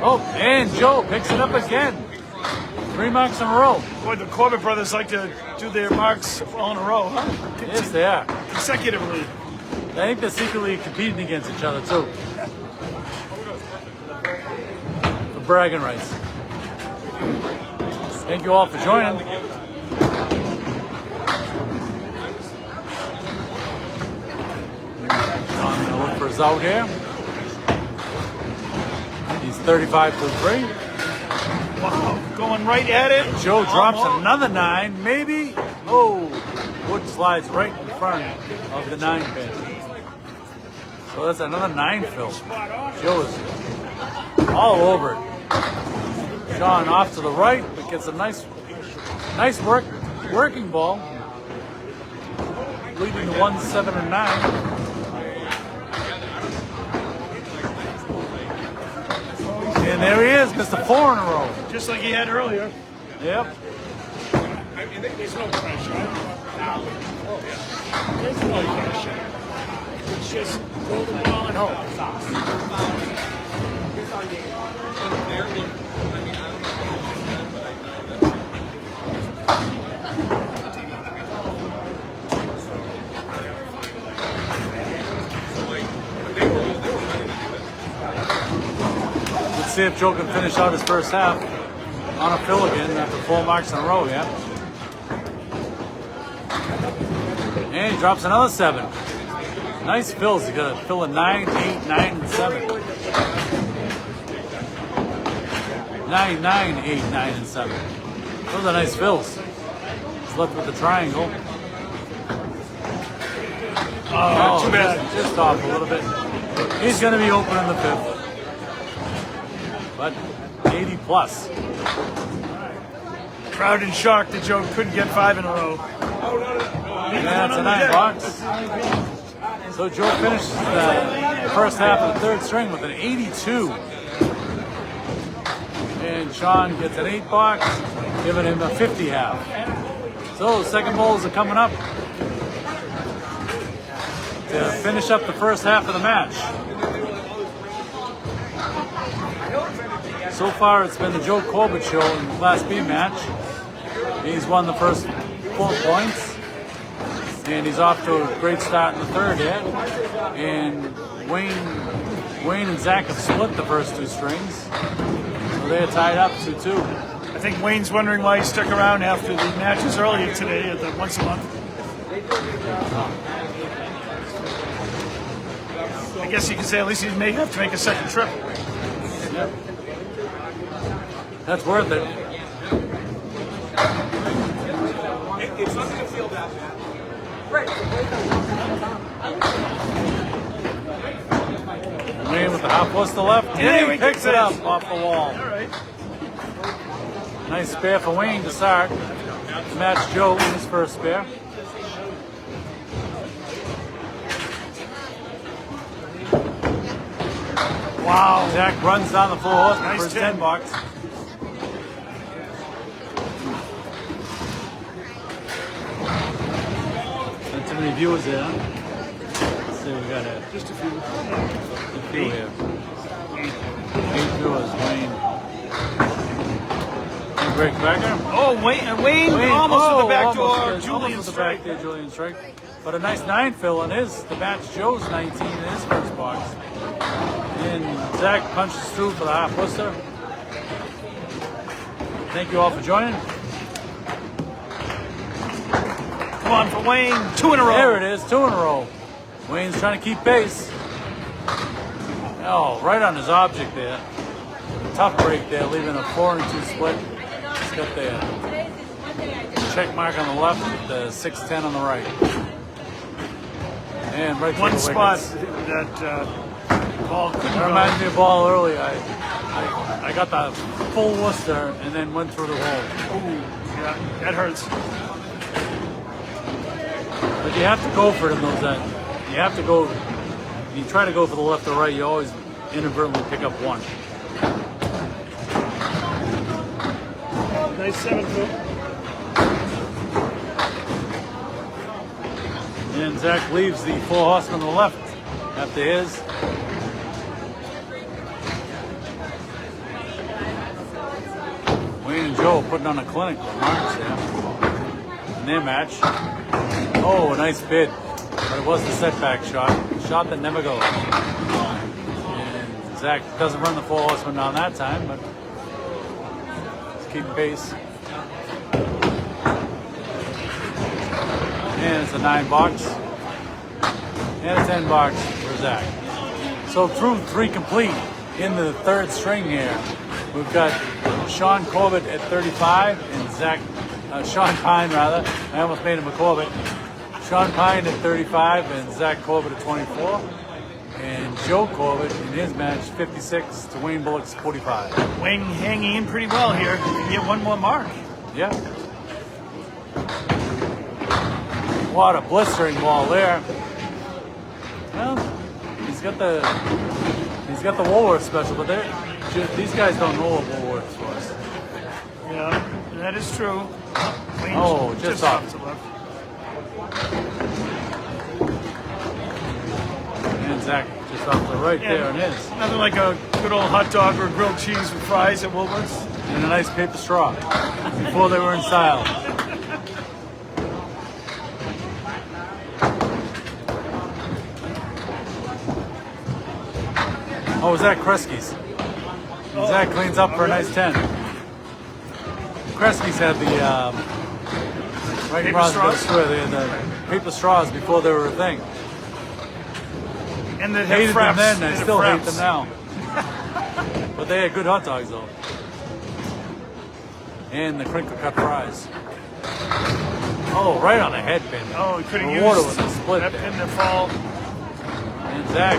A: Oh, and Joe picks it up again. 3 marks in a row.
B: Boy, the Corbett brothers like to do their marks all in a row, huh?
A: Yes, they are.
B: Consecutively.
A: I think they're secretly competing against each other, too. For bragging rights. Thank you all for joining. I'm going to look for his out here. He's 35 through 3.
B: Wow, going right at it.
A: Joe drops another 9, maybe. Oh, wood slides right in front of the 9 pin. So that's another 9 fill. Joe is all over it. Sean off to the right, but gets a nice working ball. Leading to 1, 7, and 9. And there he is, Mr. 4 in a row.
B: Just like he had earlier.
A: Yep.
B: There's no pressure. There's no pressure. It's just throw the ball and hope.
A: Let's see if Joe can finish out his first half on a fill again after 4 marks in a row, yeah. And he drops another 7. Nice fills. He's got a fill of 9, 8, 9, and 7. 9, 9, 8, 9, and 7. Those are nice fills. He's left with the triangle.
B: Oh, too bad.
A: Just off a little bit. He's going to be open in the 5th. But 80 plus.
B: Crowd in shock that Joe couldn't get 5 in a row.
A: Yeah, it's a 9 box. So Joe finishes the first half of the 3rd string with an 82. And Sean gets an 8 box, giving him a 50 half. So second bowls are coming up to finish up the first half of the match. So far, it's been the Joe Corbett show in the Class B match. He's won the first 4 points, and he's off to a great start in the 3rd yet. And Wayne and Zack have split the first 2 strings, so they're tied up 2-2.
B: I think Wayne's wondering why he stuck around after the matches earlier today at the once a month. I guess you could say at least he may have to make a second trip.
A: Yep. That's worth it.
D: It's not going to feel that bad.
A: Wayne with the half horse to left,
B: Yeah,
A: and
B: he
A: he picks it up off the wall.
B: All right.
A: Nice spare for Wayne to start. To match Joe in his first spare. Wow. Zack runs down the full horse
B: Nice
A: for his
B: 10.
A: 10 box. Not too many viewers there. Let's see, we got
B: Just a few.
A: a few here. 8 viewers, Wayne. Break backer.
B: Oh, Wayne almost with the back door.
A: Almost
B: Julian
A: with the
B: strike.
A: back there, Julian strike. But a nice 9 fill in his. The match Joe's 19 in his first box. And Zack punches through for the half blister. Thank you all for joining.
B: Come on for Wayne. 2 in a row.
A: There it is, 2 in a row. Wayne's trying to keep pace. Oh, right on his object there. Tough break there, leaving a 4-2 split. He's got the check mark on the left, the 6-10 on the right. And right through
B: One
A: the
B: spot
A: wickets.
B: that ball couldn't
A: That
B: go.
A: reminds me of a ball early. I got the full Worcester and then went through the hole.
B: Ooh, yeah, that hurts.
A: But you have to go for it in those ends. You have to go. You try to go for the left or right, you always inadvertently pick up one.
B: Nice 7-foot.
A: And Zack leaves the 4 horsemen on the left after his. Wayne and Joe putting on a clinic for Marks there in their match. Oh, a nice bid. But it was the setback shot. Shot that never goes. And Zack doesn't run the 4 horsemen down that time, but he's keeping pace. And it's a 9 box. And a 10 box for Zack. So through 3 complete in the 3rd string here. We've got Sean Corbett at 35 and Sean Pyne rather. I almost made him a Corbett. Sean Pyne at 35 and Zack Corbett at 24. And Joe Corbett in his match 56 to Wayne Bullock's 45.
B: Wayne hanging in pretty well here. He can get one more mark.
A: Yeah. What a blistering ball there. Well, he's got the Woolworth special, but these guys don't know what Woolworth was.
B: Yeah, that is true. Wayne
A: just off.
B: to left.
A: And Zack just off the right there and his.
B: Nothing like a good old hot dog or grilled cheese with fries at Woolworth's.
A: And a nice paper straw before they were in style. Oh, was that Kresge's? And Zack cleans up for a nice 10. Kresge's had the right
B: Paper
A: across
B: straws?
A: the square. They had the paper straws before they were a thing.
B: And they
A: Hated
B: have fraps.
A: them then, I
B: They have
A: still hate
B: fraps.
A: them now. But they had good hot dogs though. And the crinkle cut fries. Oh, right on the head pin.
B: Oh, he could have
A: The water
B: used
A: was a split
B: that
A: there.
B: pin to fall.
A: And Zack,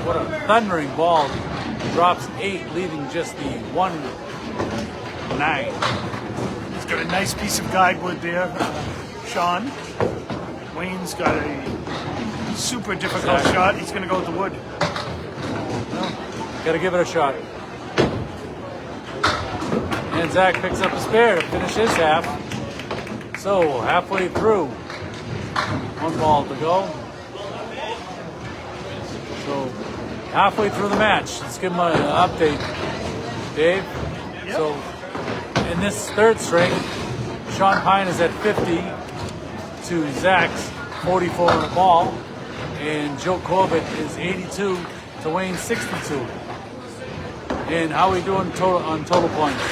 A: what a thundering ball. Drops 8, leaving just the 1-9.
B: He's got a nice piece of guidewood there, Sean. Wayne's got a super difficult
A: Zack.
B: shot. He's going to go with the wood.
A: Got to give it a shot. And Zack picks up a spare to finish his half. So halfway through, 1 ball to go. So halfway through the match, let's give him an update, Dave.
B: Yep.
A: So in this 3rd string, Sean Pyne is at 50 to Zack's 44 on the ball, and Joe Corbett is 82 to Wayne's 62. And how are we doing on total points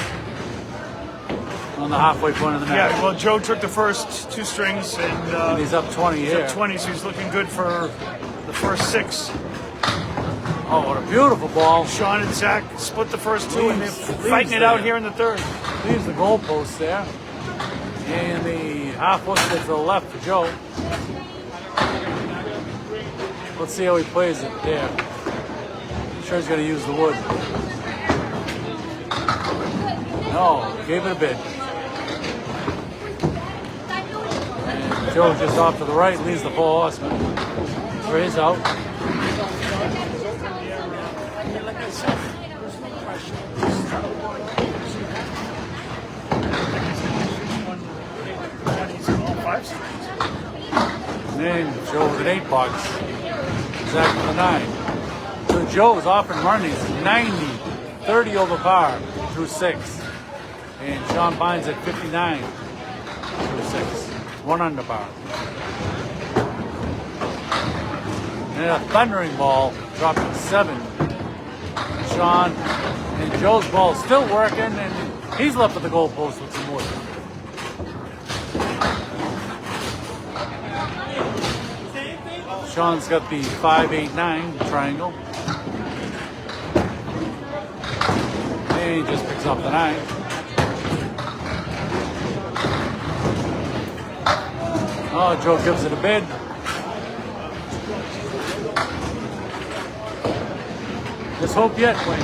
A: on the halfway point of the match?
B: Yeah, well, Joe took the first 2 strings and
A: And he's up 20
B: he's
A: here.
B: up 20, so he's looking good for the first 6.
A: Oh, what a beautiful ball.
B: Sean and Zack split the first 2, and they're
A: Leaves
B: fighting it out
A: there.
B: here in the 3rd.
A: Leaves the goalpost there. And the half whistle to the left for Joe. Let's see how he plays it there. I'm sure he's going to use the wood. No, gave it a bid. And Joe just off to the right, leaves the 4 horsemen. For his out. And then Joe with an 8 box. Zack with a 9. So Joe's off and running. It's 90, 30 over par through 6. And Sean Pyne's at 59 through 6. 1 under par. And a thundering ball dropped to 7. Sean and Joe's ball still working, and he's left at the goalpost with some wood. Sean's got the 5-8-9 triangle. And he just picks up the 9. Oh, Joe gives it a bid. Let's hope yet, Wayne.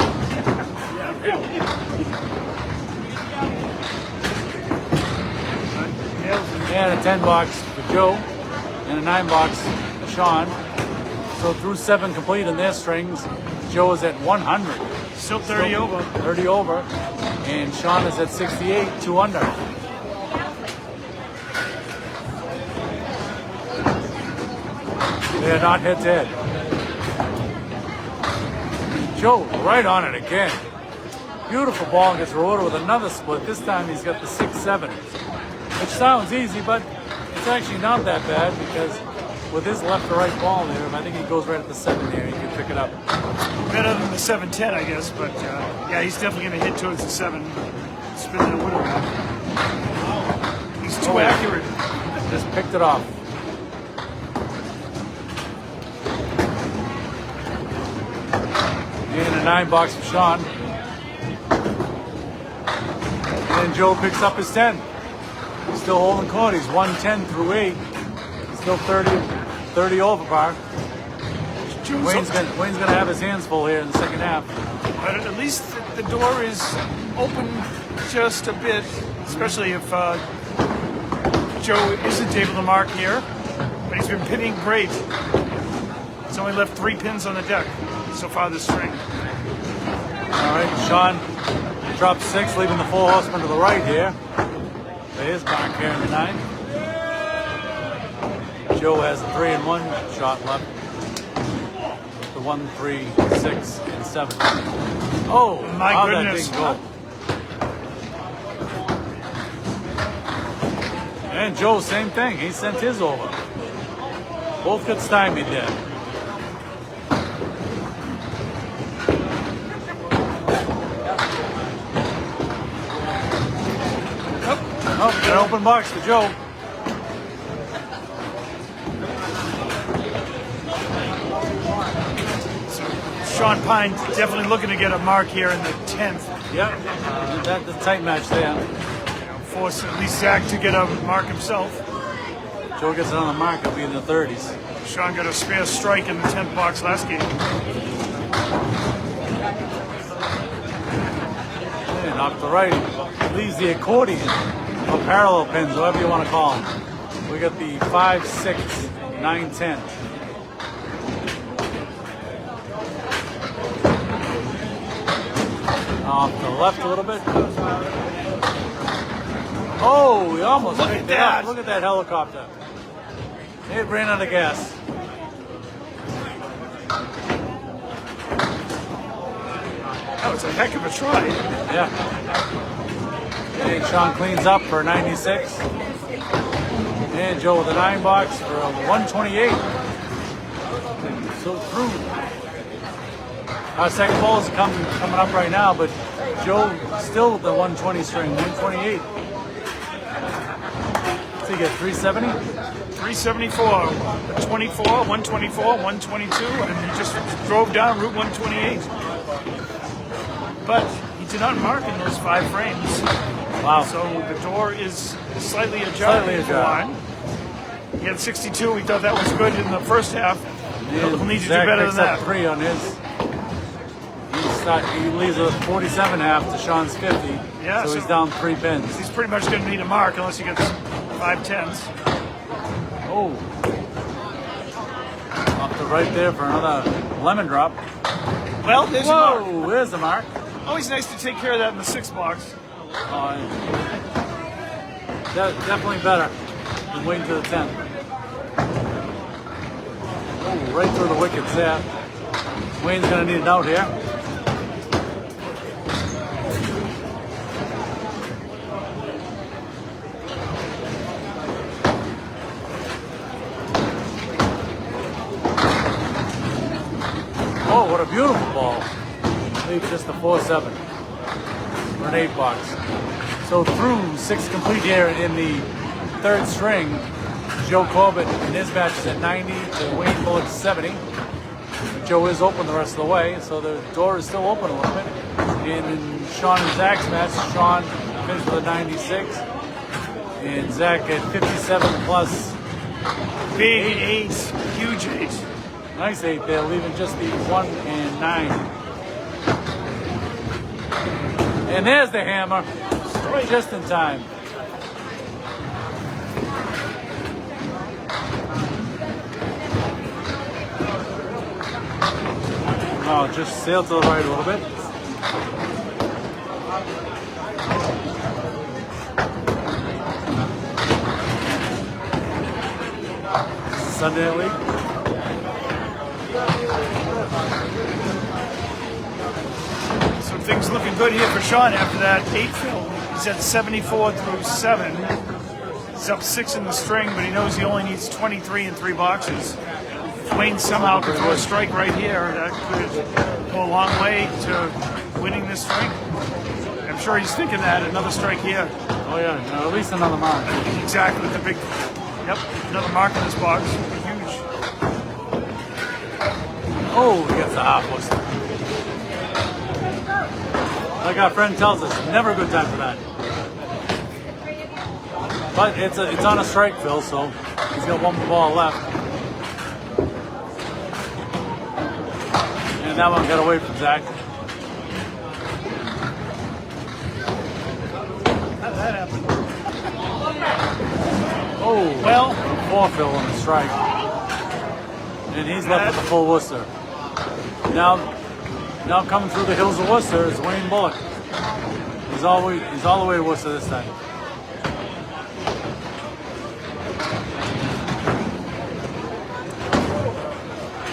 A: And a 10 box for Joe, and a 9 box for Sean. So through 7 complete in their strings, Joe is at 100.
B: Still 30 over.
A: 30 over. And Sean is at 68, 2 under. They are not head to head. Joe right on it again. Beautiful ball and gets rewarded with another split. This time he's got the 6-7, which sounds easy, but it's actually not that bad because with his left to right ball there, I think he goes right at the 7 there. He can pick it up.
B: Better than the 7-10, I guess, but yeah, he's definitely going to hit towards the 7. Spin the wood around. He's too accurate.
A: Just picked it off. And a 9 box for Sean. And Joe picks up his 10. He's still holding court. He's 110 through 8. He's still 30 over par. Wayne's gonna have his hands full here in the second half.
B: But at least the door is open just a bit, especially if Joe isn't able to mark here. But he's been pinning great. He's only left 3 pins on the deck so far this string.
A: All right, Sean drops 6, leaving the 4 horsemen to the right here. There's mark here in the 9. Joe has a 3 and 1 shot left. The 1, 3, 6, and 7. Oh,
B: my
A: how'd
B: goodness.
A: That thing go? And Joe, same thing. He sent his over. Both got stymied there. Oh, an open box for Joe.
B: So Sean Pyne definitely looking to get a mark here in the 10th.
A: Yep, that's a tight match there.
B: Force at least Zack to get a mark himself.
A: Joe gets it on the mark, it'll be in the 30s.
B: Sean got a spare strike in the 10th box last game.
A: And off the right, leaves the accordion, or parallel pins, whatever you want to call them. We got the 5, 6, 9, 10. Off the left a little bit. Oh, we almost picked it up. Look at that helicopter. It ran out of gas.
B: That was a heck of a try.
A: Yeah. And Sean cleans up for 96. And Joe with a 9 box for a 128. So through. Our second ball is coming up right now, but Joe still the 120 string, 128. So you get 370?
B: 374, a 24, 124, 122, and he just drove down Route 128. But he did not mark in those 5 frames.
A: Wow.
B: So the door is slightly ajar.
A: Slightly ajar.
B: He had 62. He thought that was good in the first half. He'll need to do
A: Zach
B: better
A: picks
B: than
A: up
B: that.
A: 3 on his. He leaves a 47 half to Sean's 50.
B: Yeah,
A: so he's down 3 pins.
B: He's pretty much going to need a mark unless he gets 5 10s.
A: Oh. Off the right there for another lemon drop.
B: Well, there's your mark.
A: Whoa, there's the mark.
B: Always nice to take care of that in the 6th box.
A: Definitely better than waiting to the 10th. Oh, right through the wickets there. Wayne's going to need an out here. leaves just the 4-7 for an 8 box. So through 6 complete here in the 3rd string, Joe Corbett in his match is at 90 to Wayne Bullock 70. Joe is open the rest of the way, so the door is still open a little bit. And in Sean and Zach's match, Sean finished with a 96, and Zack at 57 plus.
B: Big 8, huge 8.
A: Nice 8 there, leaving just the 1 and 9. And there's the hammer, just in time. Oh, just sail to the right a little bit. Sunday Night League.
B: So things looking good here for Sean after that 8 fill. He's at 74 through 7. He's up 6 in the string, but he knows he only needs 23 in 3 boxes. If Wayne somehow could throw a strike right here, that could go a long way to winning this string. I'm sure he's thinking that, another strike here.
A: Oh yeah, no, at least another mark.
B: Exactly, the big, yep, another mark in this box. Huge.
A: Oh, he gets the half whistle. Like our friend tells us, never a good time for that. But it's on a strike, Phil, so he's got 1 ball left. And that one got away from Zack.
B: How did that happen?
A: Oh,
B: Well,
A: 4 fill on the strike. And he's left with the full Worcester. Now coming through the hills of Worcester is Wayne Bullock. He's all the way to Worcester this time.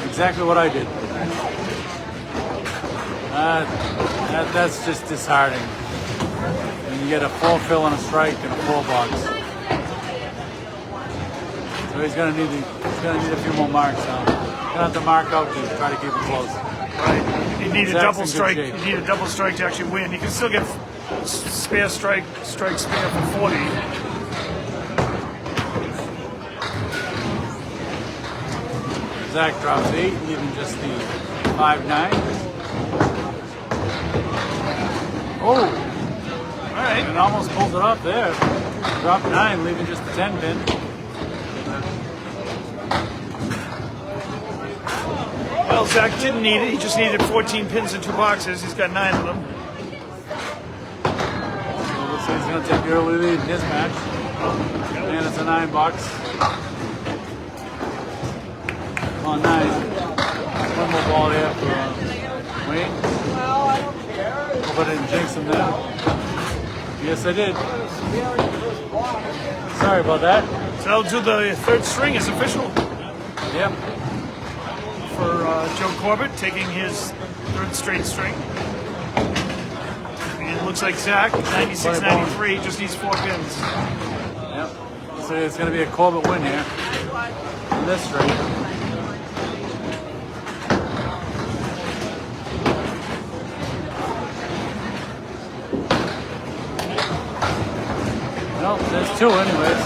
A: Exactly what I did. That's just disheartening. And you get a 4 fill and a strike and a 4 box. So he's gonna need a few more marks now. Gonna have to mark out to try to keep it close.
B: right. You need a
A: Zack's
B: double
A: in good
B: strike.
A: shape.
B: You need a double strike to actually win. You can still get spare strike spare for 40.
A: Zack drops 8, leaving just the 5-9. Oh!
B: All right.
A: And almost pulls it off there. Drop 9, leaving just the 10 pin.
B: Well, Zack didn't need it. He just needed 14 pins in 2 boxes. He's got 9 of them.
A: So looks like he's going to take the early lead in his match. And it's a 9 box. On 9. 1 more ball here for Wayne. Hope I didn't jinx him there. Yes, I did. Sorry about that.
B: So that'll do the 3rd string is official
A: Yep.
B: for Joe Corbett, taking his 3rd straight string. And it looks like Zack, 96-93, just needs 4 pins.
A: Yep. So it's going to be a Corbett win here. In this string. Well, there's 2 anyways.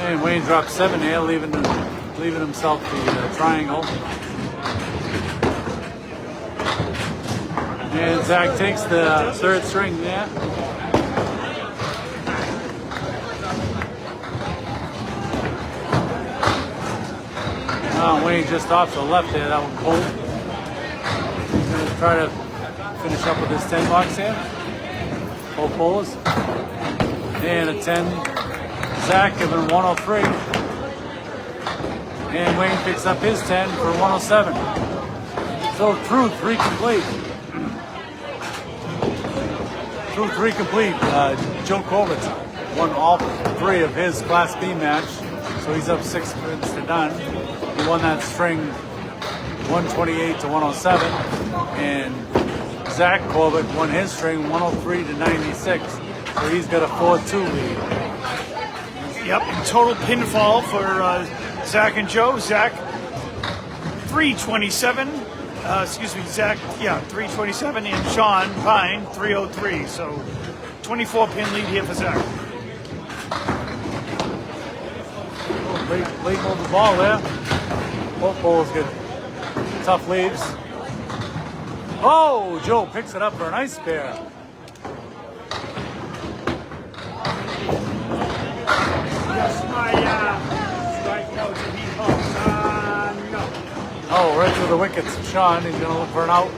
A: And Wayne dropped 7 here, leaving himself the triangle. And Zack takes the 3rd string there. Oh, Wayne just off to the left there, that one pulled. He's going to try to finish up with his 10 box here. Both pullers. And a 10. Zack giving 103. And Wayne picks up his 10 for 107. So through 3 complete. Through 3 complete. Joe Corbett won all 3 of his Class B match. So he's up 6 points to none. He won that string 128 to 107. And Zack Corbett won his string 103 to 96. So he's got a 4-2 lead.
B: Yep, in total pinfall for Zack and Joe. Zack 327. Zack, 327, and Sean Pyne 303. So 24 pin lead here for Zack.
A: Late move the ball there. Both bowls get tough leads. Oh, Joe picks it up for a nice spare. Oh, right through the wickets. Sean, he's going to look for an out.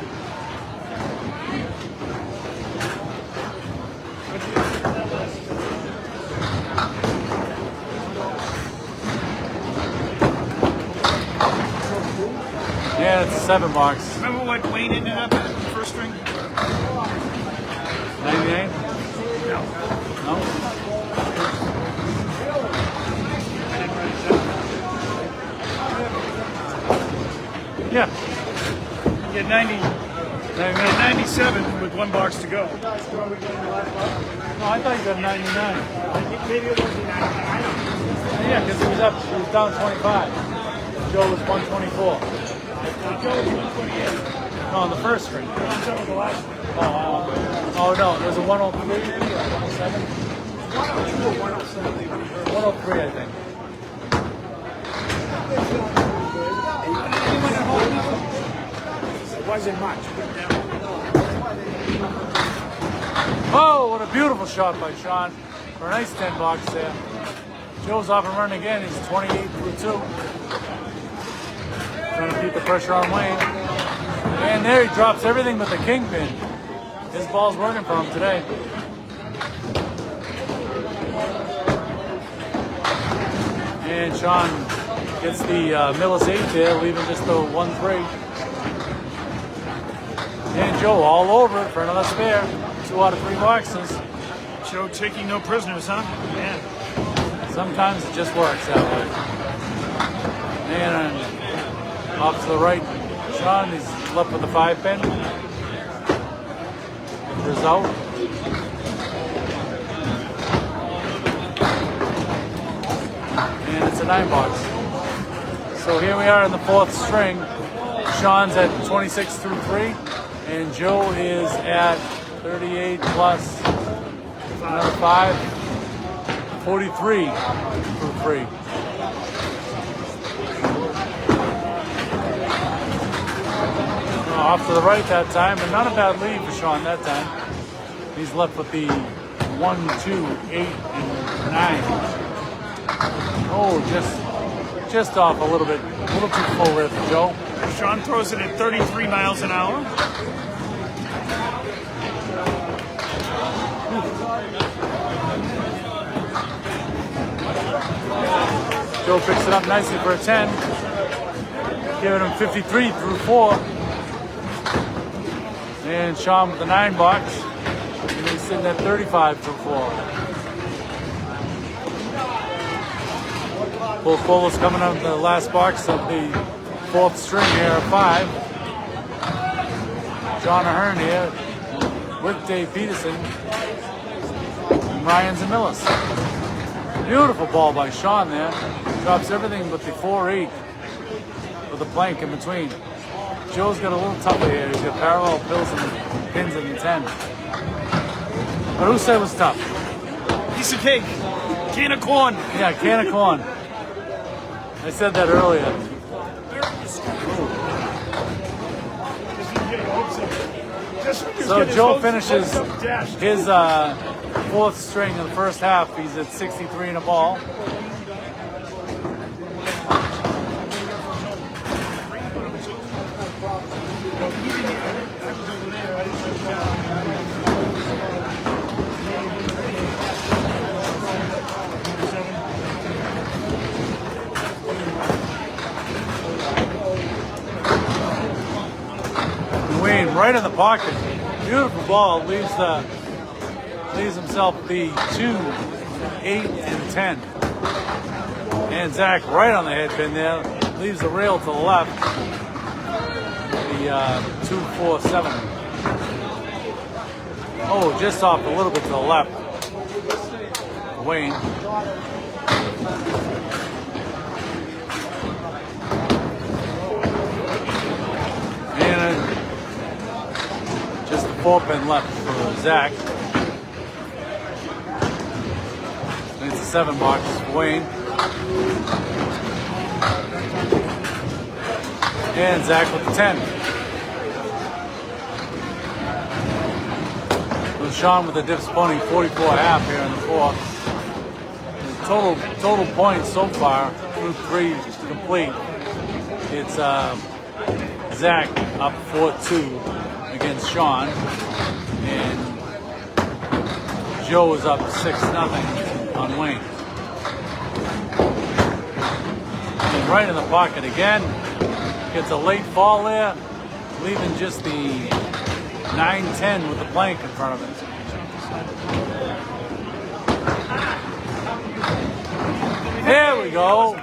A: Yeah, it's 7 bucks.
B: Remember what Wayne ended up at the first string?
A: 99?
B: No.
A: No? Yeah.
B: Yeah, 97 with 1 box to go.
A: No, I thought you got 99.
D: Maybe it was 99. I don't know.
A: Yeah, because he was down 25. Joe was 124.
B: Joe was 128.
A: No, on the first string.
B: I'm talking about the last one.
A: Oh no, it was a 103 maybe, or 107?
D: 102 or 107.
A: 103, I think.
D: It wasn't much.
A: Oh, what a beautiful shot by Sean for a nice 10 box there. Joe's off and running again. He's 28 through 2. Trying to keep the pressure on Wayne. And there he drops everything but the kingpin. His ball's working for him today. And Sean gets the Millis 8 there, leaving just the 1-3. And Joe all over it for another spare. 2 out of 3 boxes.
B: Joe taking no prisoners, huh? Man.
A: Sometimes it just works that way. And off to the right, Sean, he's left with the 5 pin. Result. And it's a 9 box. So here we are in the 4th string. Sean's at 26 through 3, and Joe is at 38 plus another 5, 43 through 3. Off to the right that time, and not a bad lead for Sean that time. He's left with the 1, 2, 8, and 9. Oh, just off a little bit, a little too full there for Joe.
B: Sean throws it at 33 miles an hour.
A: Joe picks it up nicely for a 10. Giving him 53 through 4. And Sean with the 9 box. And he's sitting at 35 through 4. Both bowlers coming up in the last box of the 4th string here at 5. John Ahern here with Dave Peterson. And Ryans and Millis. Beautiful ball by Sean there. Drops everything but the 4-8 with a plank in between. Joe's got a little tougher here. He's got parallel pins in the 10. But who said it was tough?
B: Piece of cake. Can of corn.
A: Yeah, can of corn. I said that earlier. So Joe finishes his 4th string in the first half. He's at 63 in a ball. Wayne right in the pocket. Beautiful ball. Leaves himself the 2, 8, and 10. And Zack right on the head pin there. Leaves the rail to the left. The 2, 4, 7. Oh, just off a little bit to the left. Wayne. 4-pin left for Zack. And it's a 7 box for Wayne. And Zack with the 10. With Sean with the disappointing 44.5 here in the 4th. Total points so far through 3 complete. It's Zack up 4-2 against Sean, and Joe is up 6-0 on Wayne. And right in the pocket again, gets a late fall there, leaving just the 9-10 with the blank in front of it. There we go. A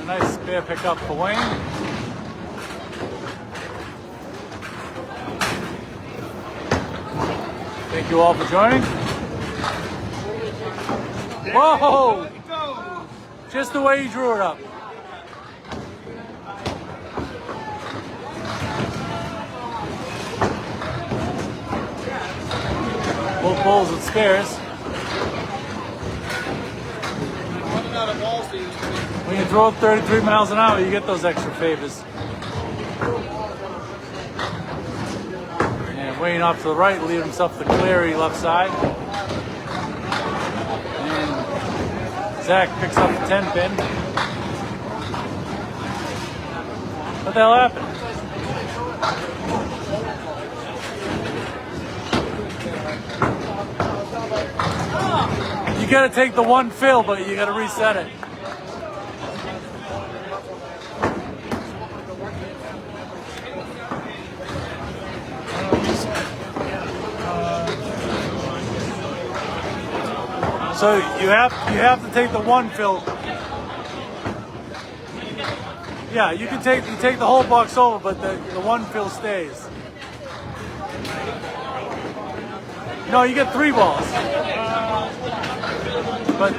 A: nice spare pickup for Wayne. Thank you all for joining. Whoa! Just the way he drew it up. Both bowls and spares. When you throw it 33 miles an hour, you get those extra favors. And Wayne off to the right, leaving himself the cleary left side. And Zack picks up the 10-pin. What the hell happened? You gotta take the 1 fill, but you gotta reset it. So you have to take the 1 fill. Yeah, you take the whole box over, but the 1 fill stays. No, you get 3 balls. But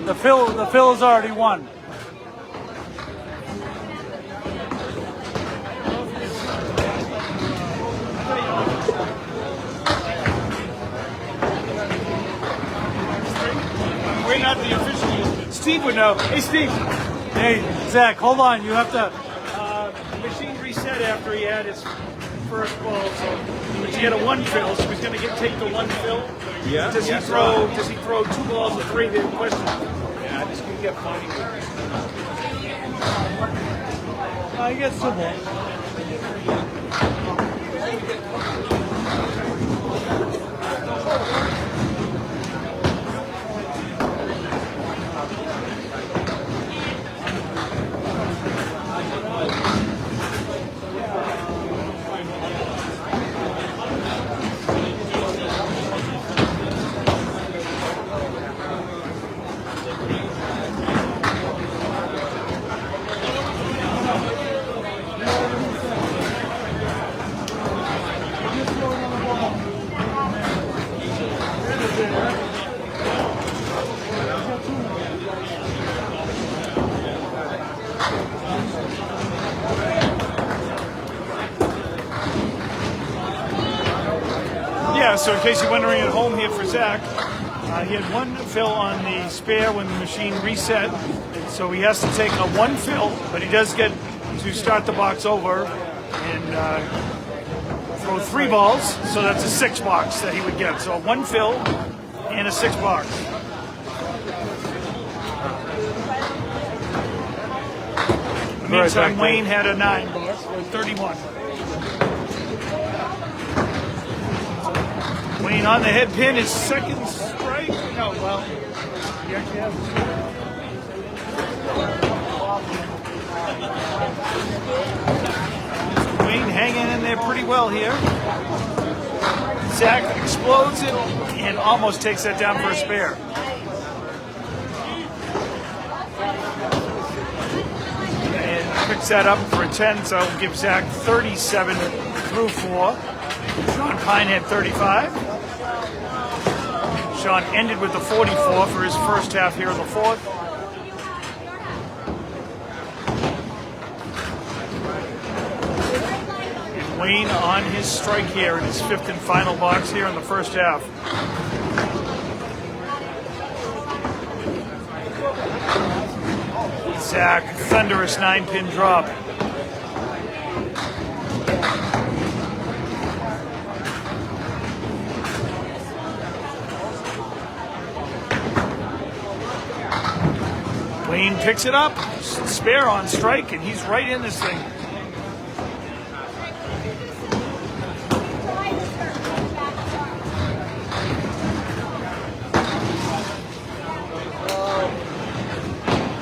A: the fill is already 1.
B: We're not the official. Steve would know. Hey, Steve.
A: Hey, Zack, hold on. You have to.
B: Machine reset after he had his first ball, so he had a 1 fill, so he's going to take the 1 fill.
E: Yeah.
B: Does he throw 2 balls or 3? The question.
E: Yeah, I just can get funny with it.
A: I get 2 balls.
B: Yeah, so in case you're wondering at home here for Zack, he had 1 fill on the spare when the machine reset, so he has to take a 1 fill, but he does get to start the box over and throw 3 balls, so that's a 6 box that he would get. So a 1 fill and a 6 box. In the meantime, Wayne had a 9 box for 31. Wayne on the head pin, his second strike. No, well, he actually has Wayne hanging in there pretty well here. Zack explodes it and almost takes that down for a spare. And picks that up for a 10, so it'll give Zack 37 through 4. Sean Pyne had 35. Sean ended with the 44 for his first half here in the 4th. And Wayne on his strike here in his fifth and final box here in the first half. Zack, thunderous 9-pin drop. Wayne picks it up, spare on strike, and he's right in this thing.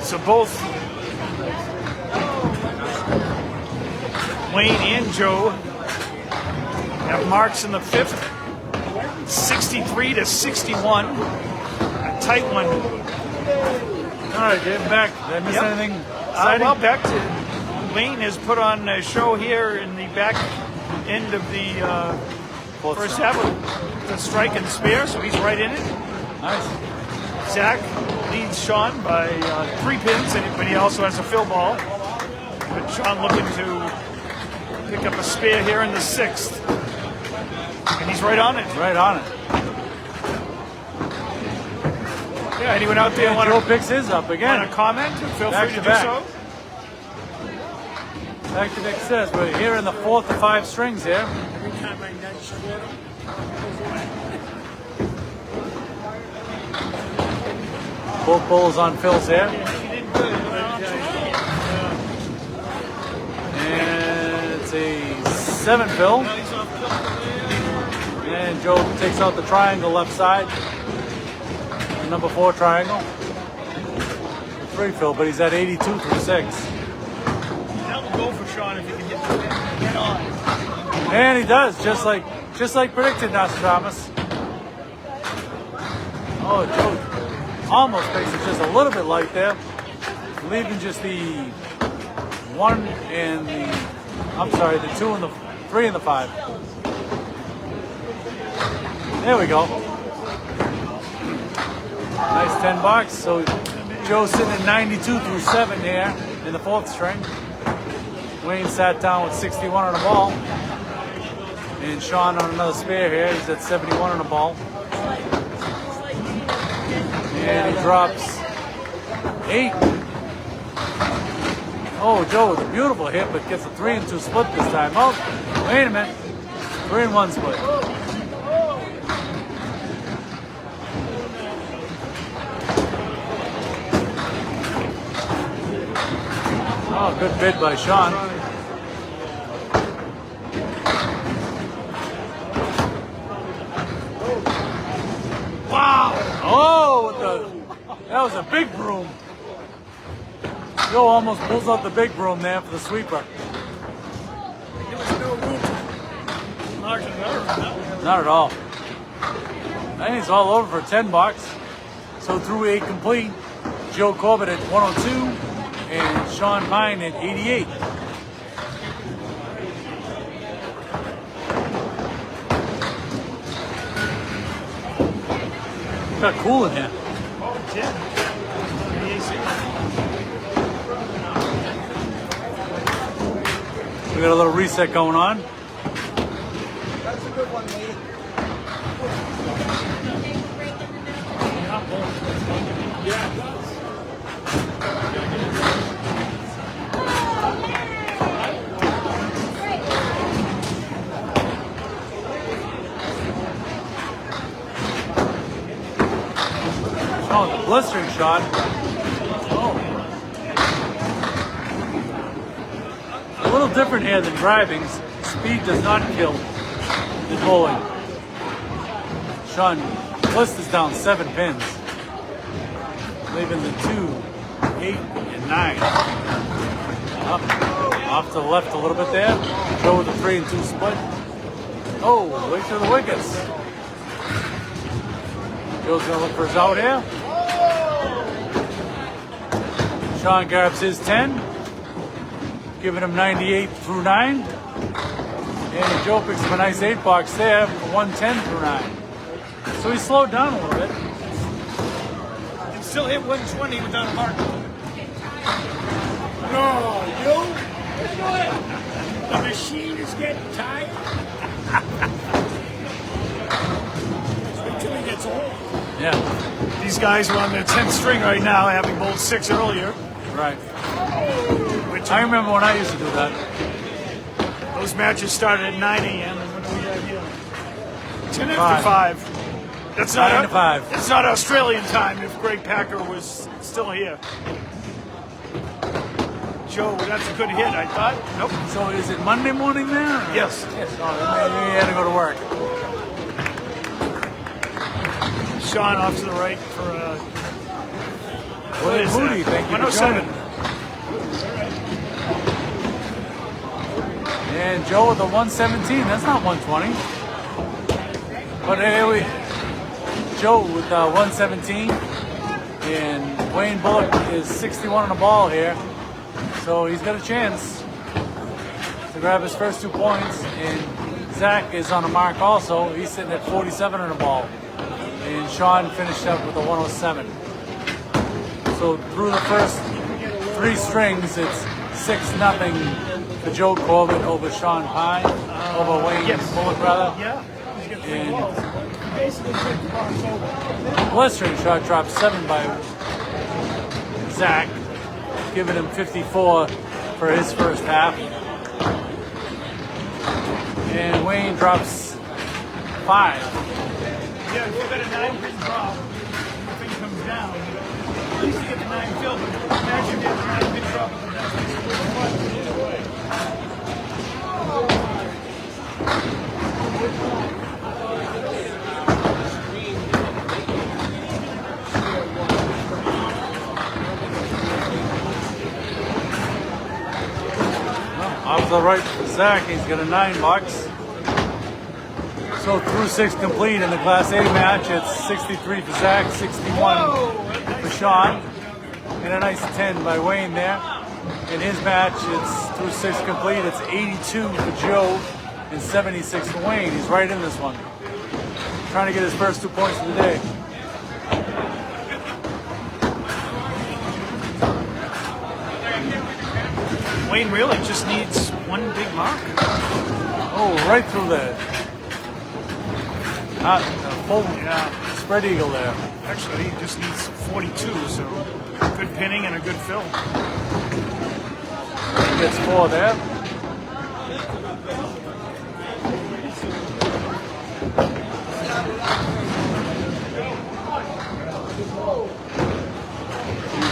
B: So both Wayne and Joe have marks in the fifth, 63 to 61. A tight one.
A: All right, getting back. Did I miss anything exciting?
B: Well, back to Wayne has put on a show here in the back end of the first half with the strike and spare, so he's right in it.
A: Nice.
B: Zack leads Sean by 3 pins, but he also has a fill ball. But Sean looking to pick up a spare here in the sixth. And he's right on it.
A: Right on it.
B: Yeah, anyone out there want
A: Joe
B: to
A: picks his up again.
B: comment? Feel
A: Back
B: free
A: to
B: to do
A: back.
B: so.
A: Back to Nick says we're here in the 4th of 5 strings here.
E: Every time I nudge toward him,
A: Both bowls on fills here. And it's a 7 fill. And Joe takes out the triangle left side. Number 4 triangle. 3 fill, but he's at 82 through 6.
B: That will go for Sean if he can get on.
A: And he does, just like predicted, Nostradamus. Oh, Joe almost makes it just a little bit light there, leaving just the 1 and the 2 and the 3 and the 5. There we go. Nice 10 bucks. So Joe's sitting at 92 through 7 here in the 4th string. Wayne sat down with 61 on the ball. And Sean on another spare here. He's at 71 on the ball. And he drops 8. Oh, Joe with a beautiful hit, but gets a 3 and 2 split this time. Oh, wait a minute. 3 and 1 split. Oh, good bid by Sean. Wow! Oh, that was a big broom. Joe almost pulls out the big broom there for the sweeper.
E: there was no room large enough.
A: Not at all. I think it's all over for 10 bucks. So through 8 complete, Joe Corbett at 102 and Sean Pyne at 88. Got cool in here. We got a little reset going on.
E: That's a good one, Lee. Yeah, it does.
A: Oh, the blistering shot. Oh. A little different here than driving. Speed does not kill in bowling. Sean blisters down 7 pins, leaving the 2, 8, and 9. Up, off to the left a little bit there. Joe with a 3 and 2 split. Oh, way through the wickets. Joe's gonna look for his out here. Sean grabs his 10, giving him 98 through 9. And Joe picks up a nice 8 box there for 110 through 9. So he slowed down a little bit.
B: And still hit 120 without a mark.
E: No, you? The machine is getting tired. Wait till he gets old.
A: Yeah,
B: These guys are on their 10th string right now, having bowled 6 earlier.
A: right.
B: Which
A: I remember when I used to do that.
B: those matches started at 9 a.m. and what do we have here? 10
A: Five.
B: after 5. That's not
A: 9 to 5.
B: That's not Australian time. If Greg Packer was still here. Joe, that's a good hit. I thought. Nope.
A: So is it Monday morning there? or-
B: Yes.
A: Yes. Oh, maybe he had to go to work.
B: Sean off to the right for what is
A: Moody,
B: that?
A: thank you for
B: 107.
A: joining. And Joe with the 117. That's not 120. But anyway, Joe with 117. And Wayne Bullock is 61 on the ball here. So he's got a chance to grab his first 2 points. And Zack is on the mark also. He's sitting at 47 on the ball. And Sean finished up with a 107. So through the first 3 strings, it's 6-0 for Joe Corbett over Sean Pyne, over Wayne Bullock rather.
B: Yeah.
A: And
E: Basically, took the box over.
A: blistering shot dropped 7 by Zack, giving him 54 for his first half. And Wayne drops 5.
B: Yeah, if you got a 9-pin drop, the thing comes down. At least you get the 9 fill, but imagine getting a 9-pin drop with the 9 either way.
A: Off to the right for Zack, he's got a 9 bucks. So through 6 complete in the Class A match, it's 63 for Zack, 61 for Sean, and a nice 10 by Wayne there. In his match, it's through 6 complete, it's 82 for Joe and 76 for Wayne. He's right in this one. Trying to get his first 2 points of the day.
B: Wayne really just needs 1 big mark.
A: Oh, right through there. Not a full spread eagle there.
B: Actually, he just needs 42, so good pinning and a good fill.
A: He gets 4 there.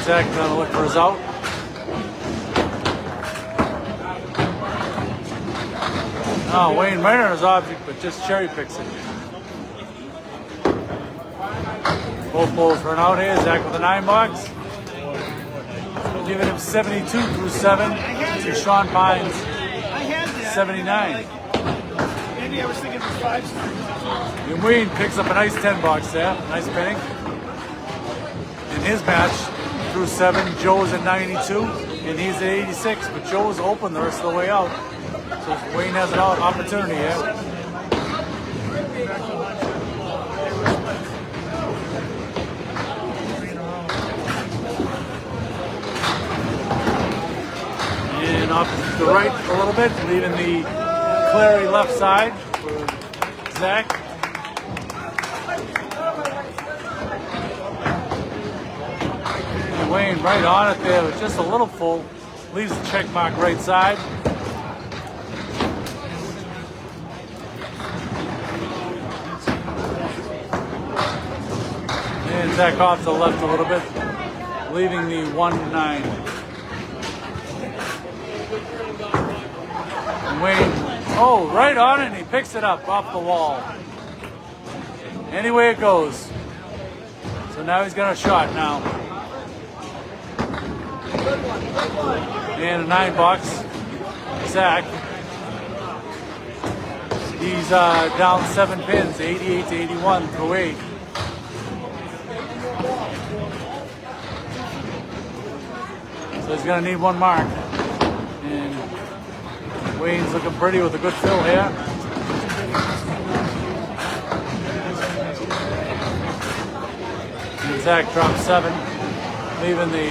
A: Zack trying to look for his out. Oh, Wayne right on his object, but just cherry picks it. Both bowls for an out here. Zack with a 9 bucks. Giving him 72 through 7 to Sean Pyne's
B: I had that.
A: 79.
B: Maybe I was thinking it was 5 strings.
A: And Wayne picks up a nice 10 bucks there. Nice pinning. In his match, through 7, Joe's at 92, and he's at 86, but Joe's open the rest of the way out. So Wayne has an opportunity here. And off to the right a little bit, leaving the Clary left side for Zack. And Wayne right on it there, but just a little full. Leaves the check mark right side. And Zack off to the left a little bit, leaving the 1-9. And Wayne, oh, right on it, and he picks it up off the wall. Anyway it goes. So now he's got a shot now. And a 9 bucks. Zack. He's down 7 pins, 88 to 81 through 8. So he's going to need 1 mark. And Wayne's looking pretty with a good fill here. And Zack drops 7, leaving the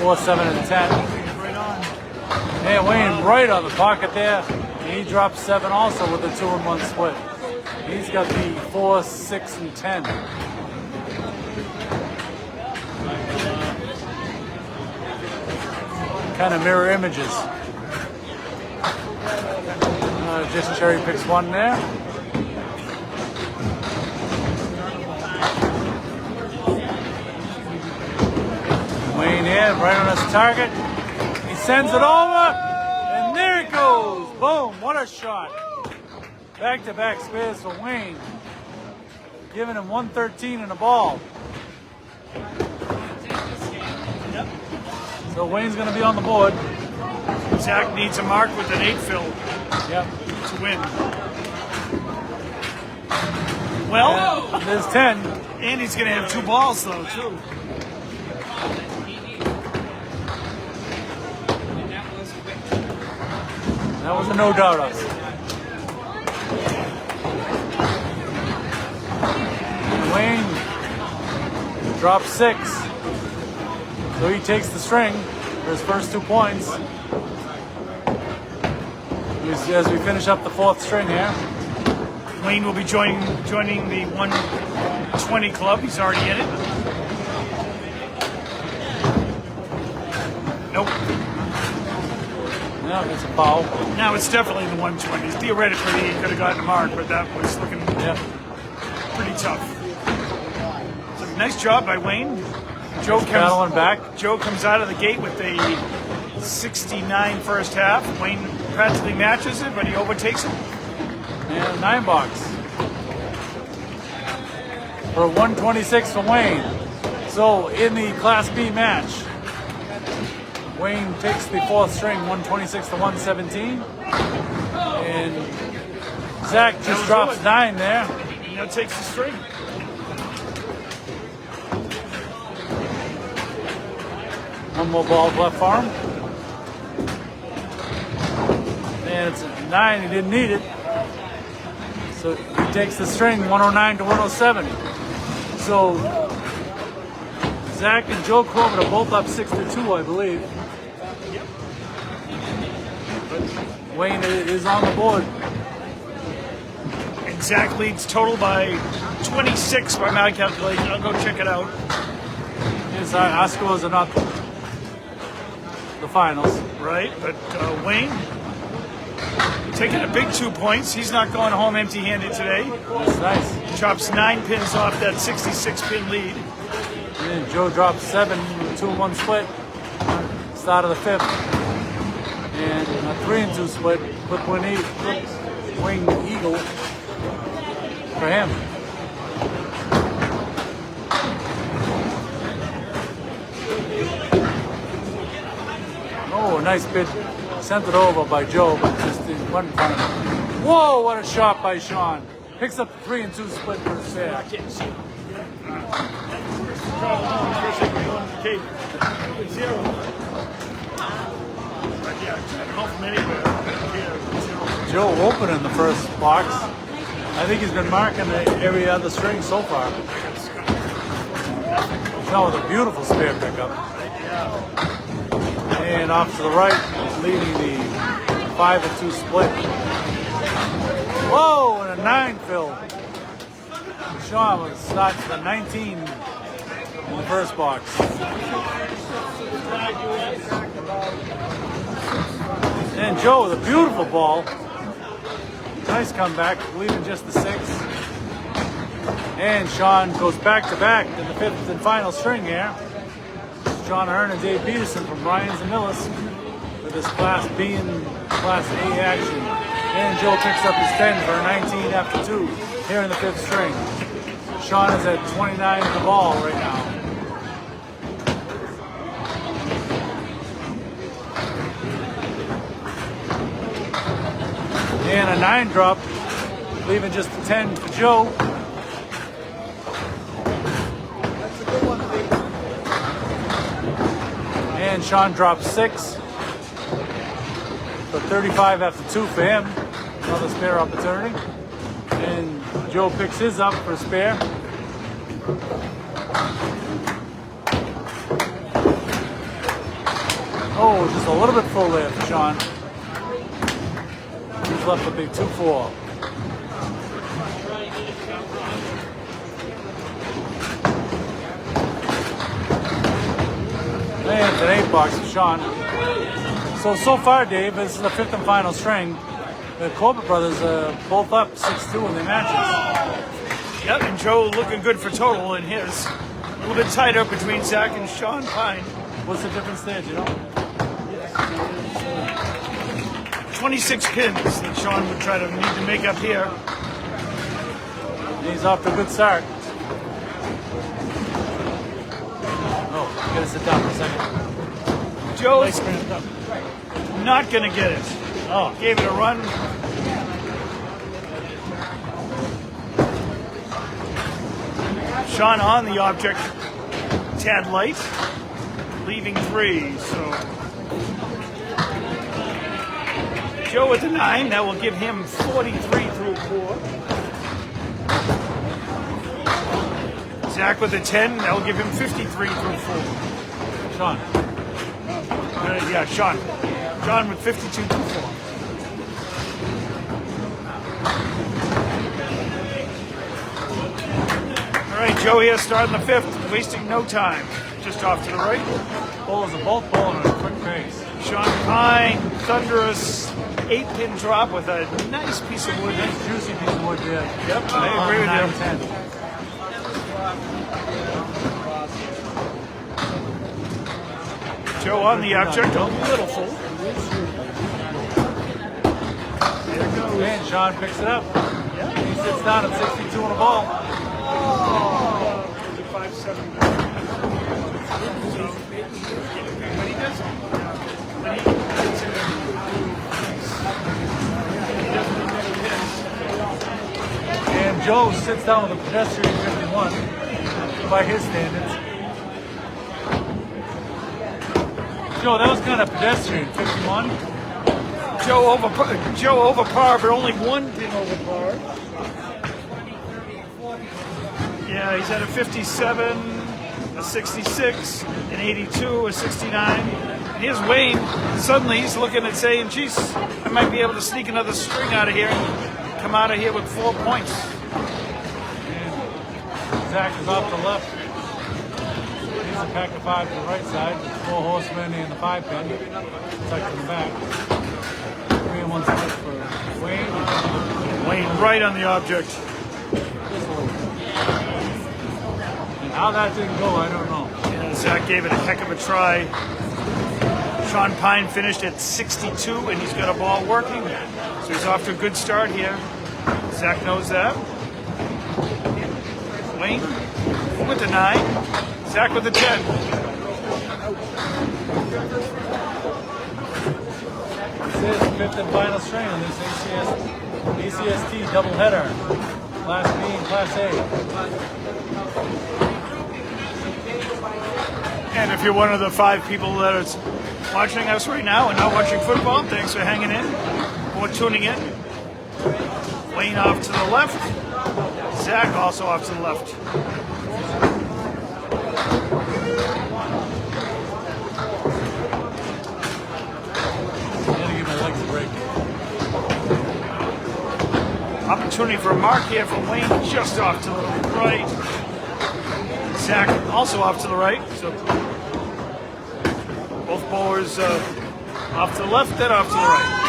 A: 4, 7, and 10. Yeah, Wayne right on the pocket there. He dropped 7 also with the 2-1 split. He's got the 4, 6, and 10. Kind of mirror images. Just cherry picks 1 there. Wayne in, right on his target. He sends it over, and there it goes. Boom, what a shot. Back-to-back spares for Wayne. Giving him 113 in the ball. So Wayne's going to be on the board.
B: Zack needs a mark with an 8 fill
A: Yep.
B: to win. Well,
A: And there's 10.
B: and he's going to have 2 balls, though, too.
A: That was a no doubt us. Wayne drops 6. So he takes the string for his first 2 points. As we finish up the 4th string here.
B: Wayne will be joining the 120 club. He's already in it. Nope.
A: Yeah, it's a foul.
B: Now it's definitely in the 120s. Theoretically, he could have gotten a mark, but that was looking pretty tough. So nice job by Wayne.
A: Battling back.
B: Joe comes out of the gate with a 69 first half. Wayne practically matches it, but he overtakes it.
A: And 9 box. For 126 for Wayne. So in the Class B match, Wayne takes the 4th string, 126 to 117. And Zack just drops 9 there.
B: Now takes the string.
A: One more ball left for him. And it's a 9, he didn't need it. So he takes the string, 109 to 107. So Zack and Joe Corbett are both up 6-2, I believe. But Wayne is on the board.
B: And Zack leads total by 26 by my calculation. I'll go check it out.
A: Yes, our scores are not the finals.
B: Right, but Wayne taking a big 2 points. He's not going home empty-handed today.
A: That's nice.
B: Chops 9 pins off that 66-pin lead.
A: And Joe drops 7, 2-1 split. Start of the 5th. And a 3-2 split. Clip wing eagle for him. Oh, a nice bid. Sent it over by Joe, but just didn't run in front of him. Whoa, what a shot by Sean. Picks up the 3-2 split for his fair. Joe opening the first box. I think he's been marking every other string so far. Sean with a beautiful spare pickup. And off to the right, leading the 5-2 split. Whoa, and a 9 fill. Sean starts the 19 in the first box. And Joe with a beautiful ball. Nice comeback, leaving just the 6. And Sean goes back to back in the 5th and final string here. John Ahern and Dave Peterson from Ryan's and Millis with this Class B and Class A action. And Joe picks up his 10 for a 19 after 2 here in the 5th string. Sean is at 29 in the ball right now. And a 9 drop, leaving just a 10 for Joe.
E: That's a good one, Lee.
A: And Sean drops 6. So 35 after 2 for him. Another spare opportunity. And Joe picks his up for a spare. Oh, just a little bit full there for Sean. He's left a big 2-4. And it's an 8 bucks for Sean. So far, Dave, this is the 5th and final string. The Corbett brothers are both up 6-2 in their matches.
B: Yep, and Joe looking good for total in his. A little bit tighter between Zack and Sean Pyne.
A: What's the difference there, do you know?
B: 26 pins that Sean would try to need to make up here.
A: He's off to a good start. Oh, gotta sit down for a second.
B: Joe's not going to get it.
A: Oh,
B: Gave it a run. Sean on the object, tad light, leaving 3. So Joe with the 9, that will give him 43 through 4. Zack with the 10, that will give him 53 through 4.
A: Sean.
B: Yeah, Sean. Sean with 52 through 4. All right, Joe here starting the 5th, wasting no time. Just off to the right.
A: Bowlers are both bowling at a quick pace.
B: Sean Pyne, thunderous 8-pin drop with a nice piece of wood.
A: Nice juicy piece of wood there.
B: Yep, I agree with you.
A: 9-10.
B: Joe on the object, a little full. There it goes.
A: And Sean picks it up. He sits down at 62 on a ball.
B: 5-7.
A: And Joe sits down with a pedestrian 51 by his standards. Joe, that was kind of pedestrian, 51.
B: Joe over par, but only 1 pin over par. Yeah, he's at a 57, a 66, an 82, a 69. And here's Wayne. Suddenly he's looking and saying, geez, I might be able to sneak another string out of here and come out of here with 4 points.
A: And Zack is off the left. He's a pack of 5 to the right side. 4 horsemen and the 5-pin. Tucked in the back. 3 and 1 split for Wayne.
B: Wayne right on the object.
A: And how that didn't go, I don't know.
B: Yeah, Zack gave it a heck of a try. Sean Pyne finished at 62, and he's got a ball working. So he's off to a good start here. Zack knows that. Wayne with the 9. Zack with the 10.
A: This is the 5th and final string on this ACST doubleheader. Class B and Class A.
B: And if you're one of the 5 people that is watching us right now and not watching football, thanks for hanging in or tuning in. Wayne off to the left. Zack also off to the left.
A: Gotta give my legs a break.
B: Opportunity for a mark here from Wayne, just off to the right. Zack also off to the right. So both bowlers off to the left, then off to the right.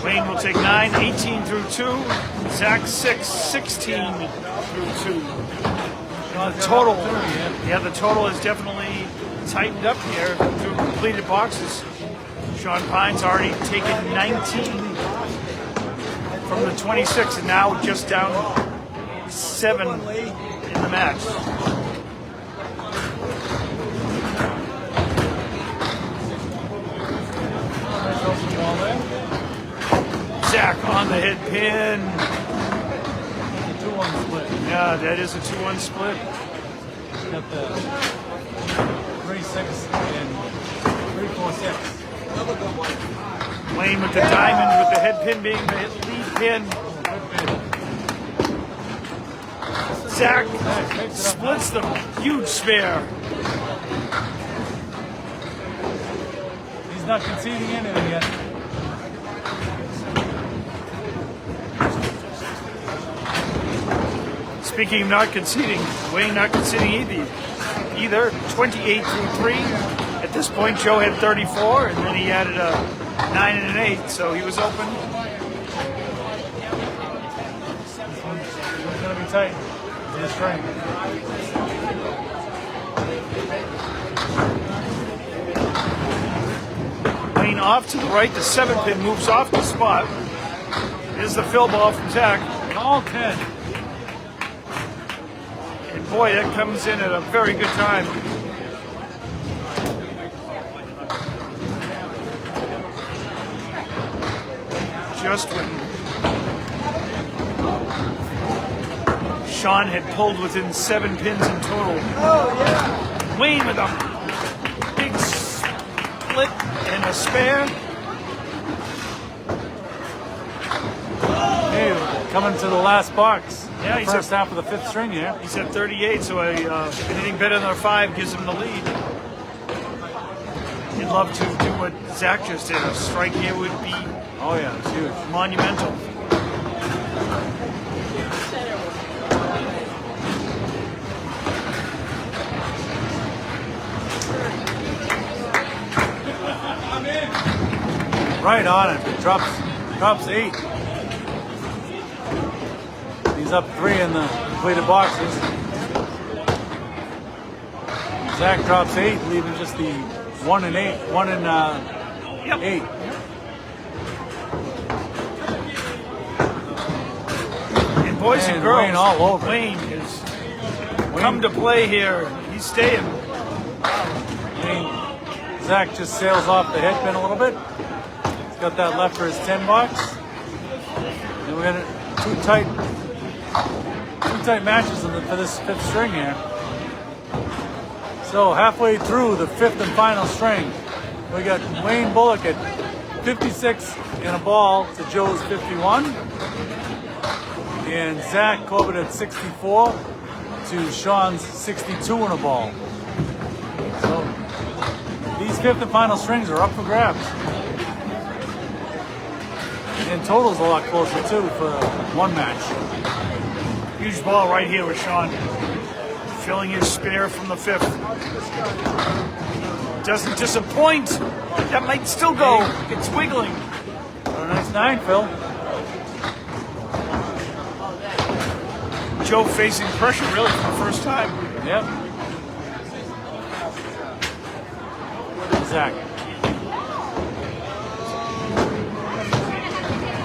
B: Wayne will take 9, 18 through 2. Zack 6, 16 through 2. The total, the total is definitely tightened up here through completed boxes. Sean Pyne's already taken 19 from the 26 and now just down 7 in the match. Zack on the hit pin.
A: 2-1 split.
B: Yeah, that is a 2-1 split.
A: Got the 3-6 and 3-4-6.
B: Wayne with the diamond with the head pin being the lead pin. Zack splits the huge spare.
A: He's not conceding anything yet.
B: Speaking of not conceding, Wayne not conceding either. 28 through 3. At this point, Joe had 34, and then he added a 9 and an 8, so he was open.
A: It's going to be tight. It's a string.
B: Wayne off to the right. The 7-pin moves off the spot. Here's the fill ball from Zack.
A: All 10.
B: And boy, that comes in at a very good time. Just when Sean had pulled within 7 pins in total.
E: Oh, yeah.
B: Wayne with a big split and a spare.
A: Hey, coming to the last box.
B: Yeah,
A: the
B: he's
A: first half of the 5th string here.
B: He's at 38, so anything better than a 5 gives him the lead. He'd love to do what Zack just did. A strike here would be
A: Oh yeah, it's huge.
B: monumental.
A: Right on it. It drops 8. He's up 3 in the completed boxes. Zack drops 8, leaving just the 1 and 8. 1 and 8.
B: And boys and girls,
A: Wayne all over.
B: Wayne has come to play here. He's staying.
A: Zack just sails off the head pin a little bit. He's got that left for his 10 box. And we're gonna two tight matches for this 5th string here. So halfway through the 5th and final string, we got Wayne Bullock at 56 in a ball to Joe's 51, and Zack Corbett at 64 to Sean's 62 in a ball. So these 5th and final strings are up for grabs. And total's a lot closer too for one match.
B: Huge ball right here with Sean. Filling his spare from the 5th. Doesn't disappoint. That might still go. It's wiggling.
A: A nice 9, Phil.
B: Joe facing pressure really for the first time.
A: Yep. Zack.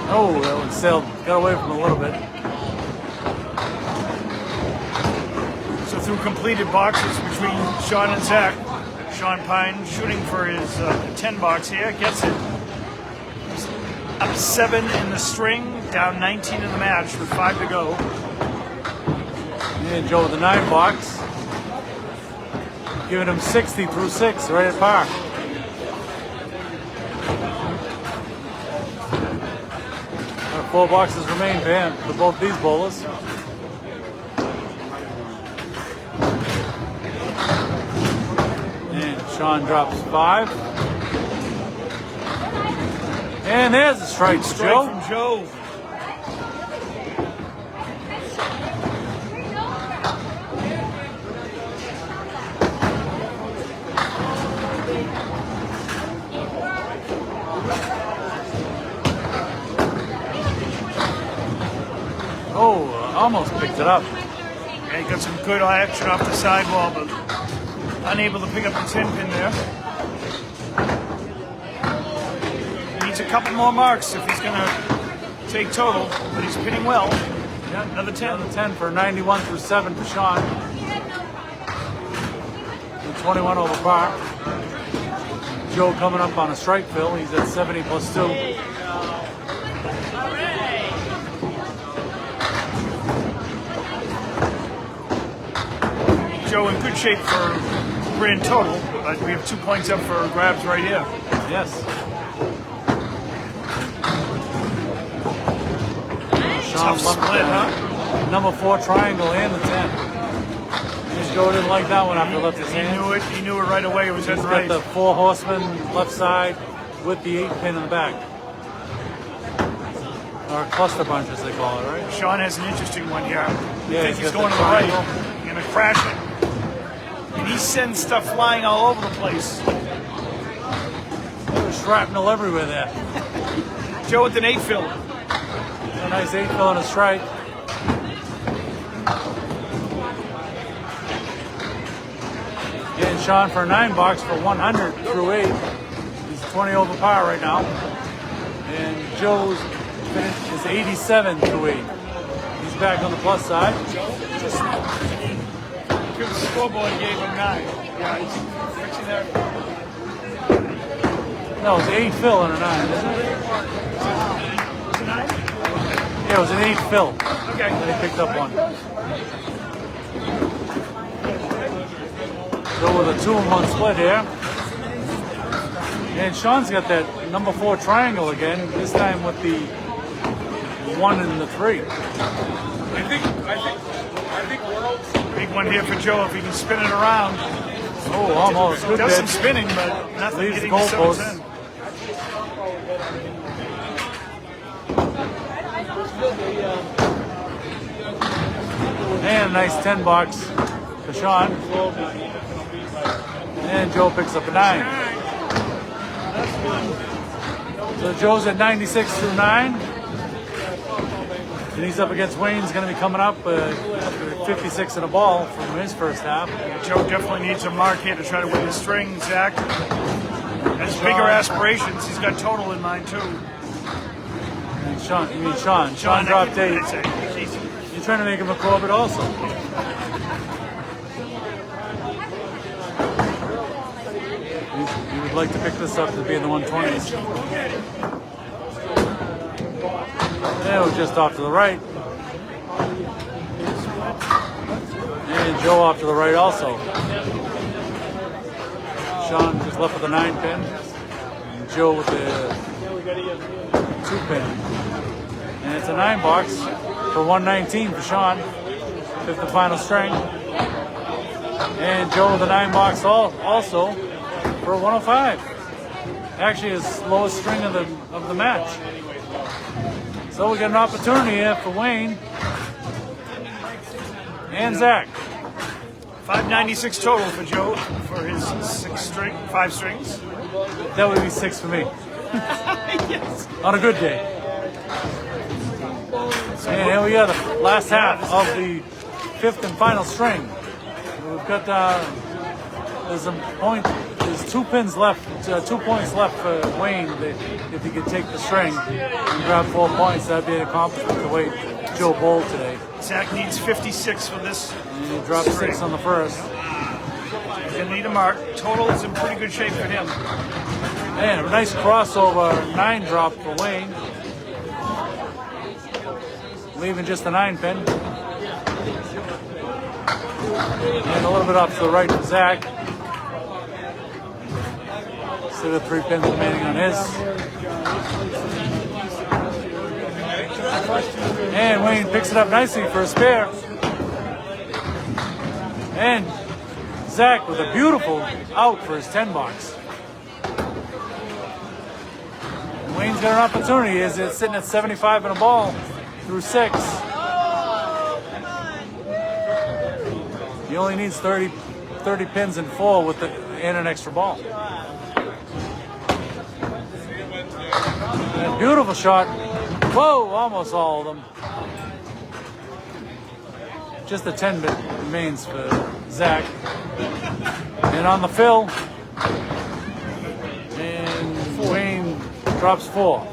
A: Oh, that one sailed. Got away from him a little bit.
B: So through completed boxes between Sean and Zack, Sean Pyne shooting for his 10 box here, gets it. Up 7 in the string, down 19 in the match with 5 to go.
A: And Joe with the 9 box. Giving him 60 through 6, right at par. Our 4 boxes remain for him, for both these bowlers. And Sean drops 5. And there's a strike for
B: Strike
A: Joe.
B: from Joe.
A: Oh, almost picked it up.
B: Yeah, he got some good action off the sidewall, but unable to pick up the 10 pin there. Needs a couple more marks if he's going to take total, but he's pinning well.
A: Yeah,
B: Another 10.
A: Another 10 for 91 through 7 for Sean. And 21 over par. Joe coming up on a strike, Phil. He's at 70 plus 2.
B: Joe in good shape for grand total, but we have 2 points up for grabs right here.
A: Yes. Sean
B: Tough
A: left
B: split,
A: the
B: huh?
A: number 4 triangle and the 10. Joe didn't like that one after left his
B: He
A: hand.
B: knew it. He knew it right away. It was
A: He's
B: heading
A: got
B: right.
A: the 4 horsemen left side with the 8 pin in the back. Or cluster bunch as they call it, right?
B: Sean has an interesting one here. I
A: Yeah,
B: think
A: he's
B: he's
A: got
B: going
A: the
B: to the right.
A: triangle.
B: He's going to crash it. And he sends stuff flying all over the place.
A: There's shrapnel everywhere there.
B: Joe with an 8 fill.
A: A nice 8 fill and a strike. And Sean for a 9 box for 100 through 8. He's 20 over par right now. And Joe's finish is 87 through 8. He's back on the plus side.
B: Good scoreboard gave him 9. Yeah, he's fixing that.
A: No, it's 8 fill and a 9, isn't it?
B: Was it 9?
A: Yeah, it was an 8 fill.
B: Okay.
A: And he picked up one. Go with a 2-in-1 split here. And Sean's got that number 4 triangle again, this time with the 1 and the 3.
E: I think Worlds.
B: Big one here for Joe if he can spin it around.
A: Oh, almost. Good
B: Does some
A: pitch.
B: spinning, but nothing
A: Leaves the
B: hitting the
A: goalpost.
B: 710.
A: And a nice 10 box for Sean. And Joe picks up a 9. So Joe's at 96 through 9. And he's up against Wayne's going to be coming up after 56 in a ball from his first half.
B: Joe definitely needs a mark here to try to win the string. Zach has bigger aspirations. He's got total in mind too.
A: And Sean dropped 8. You're trying to make him a Corbett also. He would like to pick this up to be in the 120s. And it was just off to the right. And Joe off to the right also. Sean just left with the 9 pin. And Joe with the 2 pin. And it's a 9 box for 119 for Sean. 5th and final string. And Joe with the 9 box also for 105. Actually his lowest string of the match. So we got an opportunity here for Wayne and Zach.
B: 596 total for Joe for his 5 strings.
A: That would be 6 for me.
B: Yes.
A: On a good day. And here we are, the last half of the 5th and final string. We've got there's 2 pins left, 2 points left for Wayne. If he could take the string and grab 4 points, that'd be an accomplishment the way Joe bowled today.
B: Zach needs 56 for this.
A: And he dropped 6 on the first.
B: He's going to need a mark. Total is in pretty good shape for him.
A: And a nice crossover 9 drop for Wayne. Leaving just the 9 pin. And a little bit off to the right for Zach. Still got 3 pins remaining on his. And Wayne picks it up nicely for a spare. And Zach with a beautiful out for his 10 box. And Wayne's got an opportunity as it's sitting at 75 in a ball through 6. He only needs 30 pins and 4 and an extra ball. And a beautiful shot. Whoa, almost all of them. Just the 10 bit remains for Zach. And on the fill, and Wayne drops 4.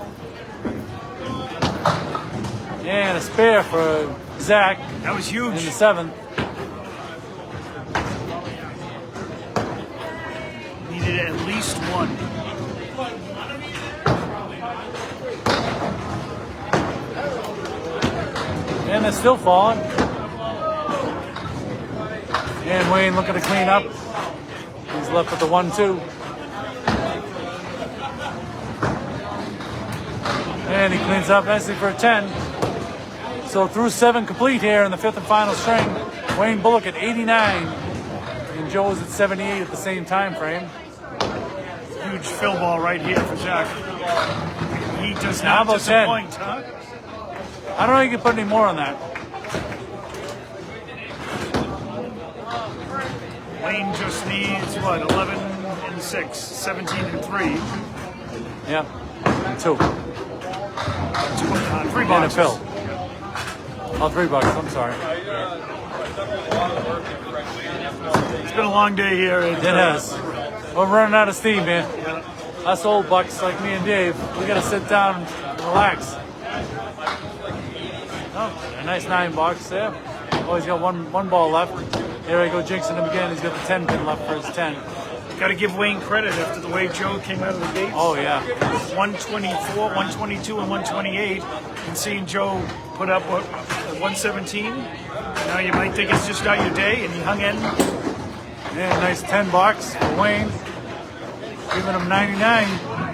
A: And a spare for Zach
B: That was huge.
A: in the 7th.
B: Needed at least 1.
A: And they're still falling. And Wayne looking to clean up. He's left with the 1-2. And he cleans up nicely for a 10. So through 7 complete here in the 5th and final string. Wayne Bullock at 89 And Joe was at 78 at the same time frame.
B: Huge fill ball right here for Zack. He does
A: How
B: not
A: about 10?
B: disappoint, huh?
A: I don't know if you can put any more on that.
B: Wayne just needs, what, 11 and 6, 17 and 3.
A: Yep. 2.
B: 3
A: And a
B: boxes.
A: fill. Oh, $3. I'm sorry.
B: It's been a long day here.
A: It has. We're running out of steam, man. Us old bucks like me and Dave, we gotta sit down and relax. Oh, a nice 9 bucks there. Oh, he's got one ball left. Here I go jinxing him again. He's got the 10 pin left for his 10.
B: Got to give Wayne credit after the way Joe came out of the gates.
A: Oh, yeah.
B: 124, 122, and 128. And seeing Joe put up, what, 117? Now you might think it's just not your day, and he hung in.
A: Yeah, nice 10 bucks for Wayne. Giving him 99.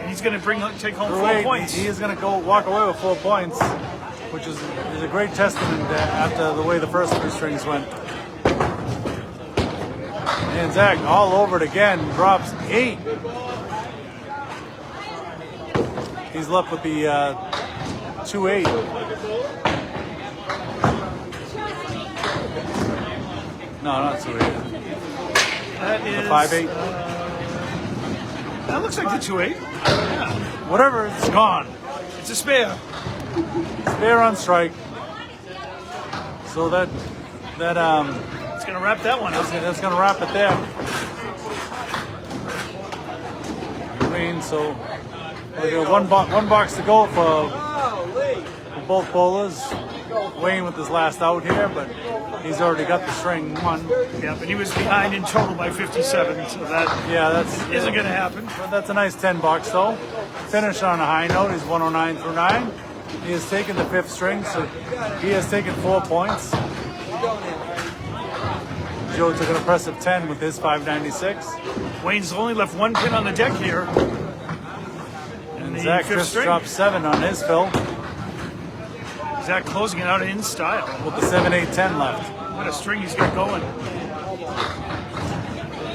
B: He's going to take home
A: For
B: 4
A: Wayne,
B: points.
A: He is going to walk away with 4 points, which is a great testament after the way the first 3 strings went. And Zack all over it again, drops 8. He's left with the 2-8. No, not 2-8.
B: That
A: The
B: is
A: 5-8.
B: That looks like the 2-8.
A: Whatever, it's gone.
B: It's a spare.
A: Spare on strike. So that
B: It's going to wrap that one up.
A: that's gonna wrap it there. Wayne, so we got one box to go for both bowlers. Wayne with his last out here, but he's already got the string 1.
B: Yeah, but he was behind in total by 57, so that
A: That's
B: isn't going to happen.
A: But that's a nice 10 bucks though. Finish on a high note. He's 109 through 9. He has taken the 5th string, so he has taken 4 points. Joe took an impressive 10 with his 596.
B: Wayne's only left 1 pin on the deck here. And the
A: Zack
B: 5th
A: just
B: string.
A: dropped 7 on his fill
B: Zack closing it out in style.
A: with the 7, 8, 10 left.
B: What a string he's got going.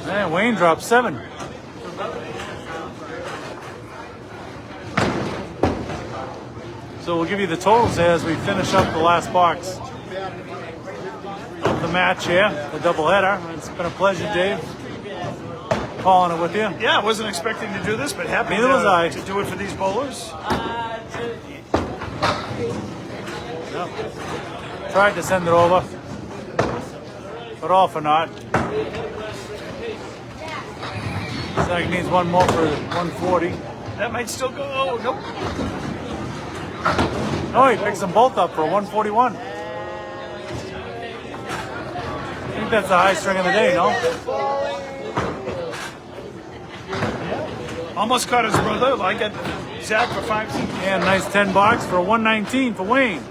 A: And Wayne dropped 7. So we'll give you the totals here as we finish up the last box of the match here, the doubleheader. It's been a pleasure, Dave, calling it with you.
B: Yeah, I wasn't expecting to do this, but happy
A: Neither was I.
B: to do it for these bowlers.
A: Yep. Tried to send it over, but all for naught. Zack needs one more for 140.
B: That might still go. Oh, nope.
A: Oh, he picks them both up for 141. I think that's the high string of the day, no?
B: Almost caught his brother. I got Zack for 5.
A: And nice 10 bucks for 119 for Wayne.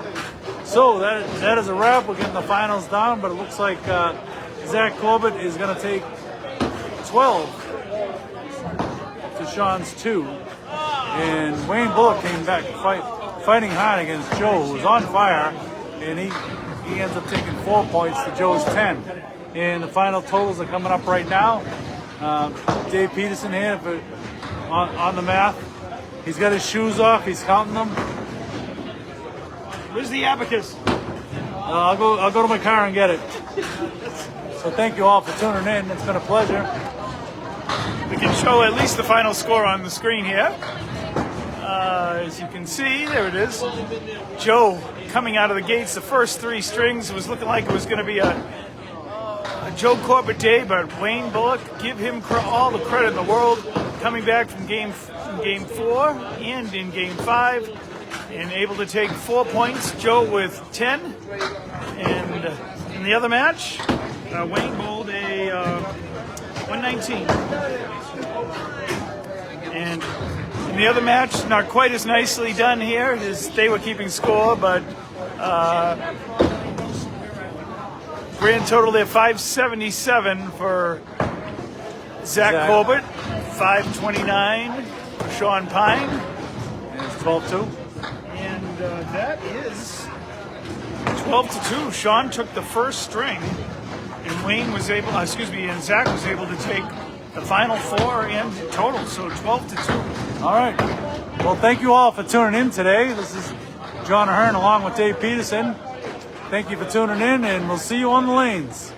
A: So that is a wrap. We're getting the finals down, but it looks like Zack Corbett is going to take 12 to Sean's 2. And Wayne Bullock came back fighting hard against Joe, who was on fire, and he ends up taking 4 points to Joe's 10. And the final totals are coming up right now. Dave Peterson here on the math. He's got his shoes off. He's counting them.
B: Where's the abacus?
A: I'll go to my car and get it. So thank you all for tuning in. It's been a pleasure.
B: We can show at least the final score on the screen here. As you can see, there it is. Joe coming out of the gates, the first 3 strings, was looking like it was going to be a Joe Corbett day, but Wayne Bullock, give him all the credit in the world, coming back from game 4 and in game 5, and able to take 4 points. Joe with 10, and in the other match, Wayne bowled a 119. And in the other match, not quite as nicely done here as they were keeping score, but grand total there 577 for Zack Corbett, 529 for Sean Pyne.
A: And it's 12-2.
B: And that is 12-2. Sean took the first string and Wayne was able, and Zach was able to take the final 4 and total, so 12-2.
A: All right. Well, thank you all for tuning in today. This is John Ahern along with Dave Peterson. Thank you for tuning in, and we'll see you on the lanes.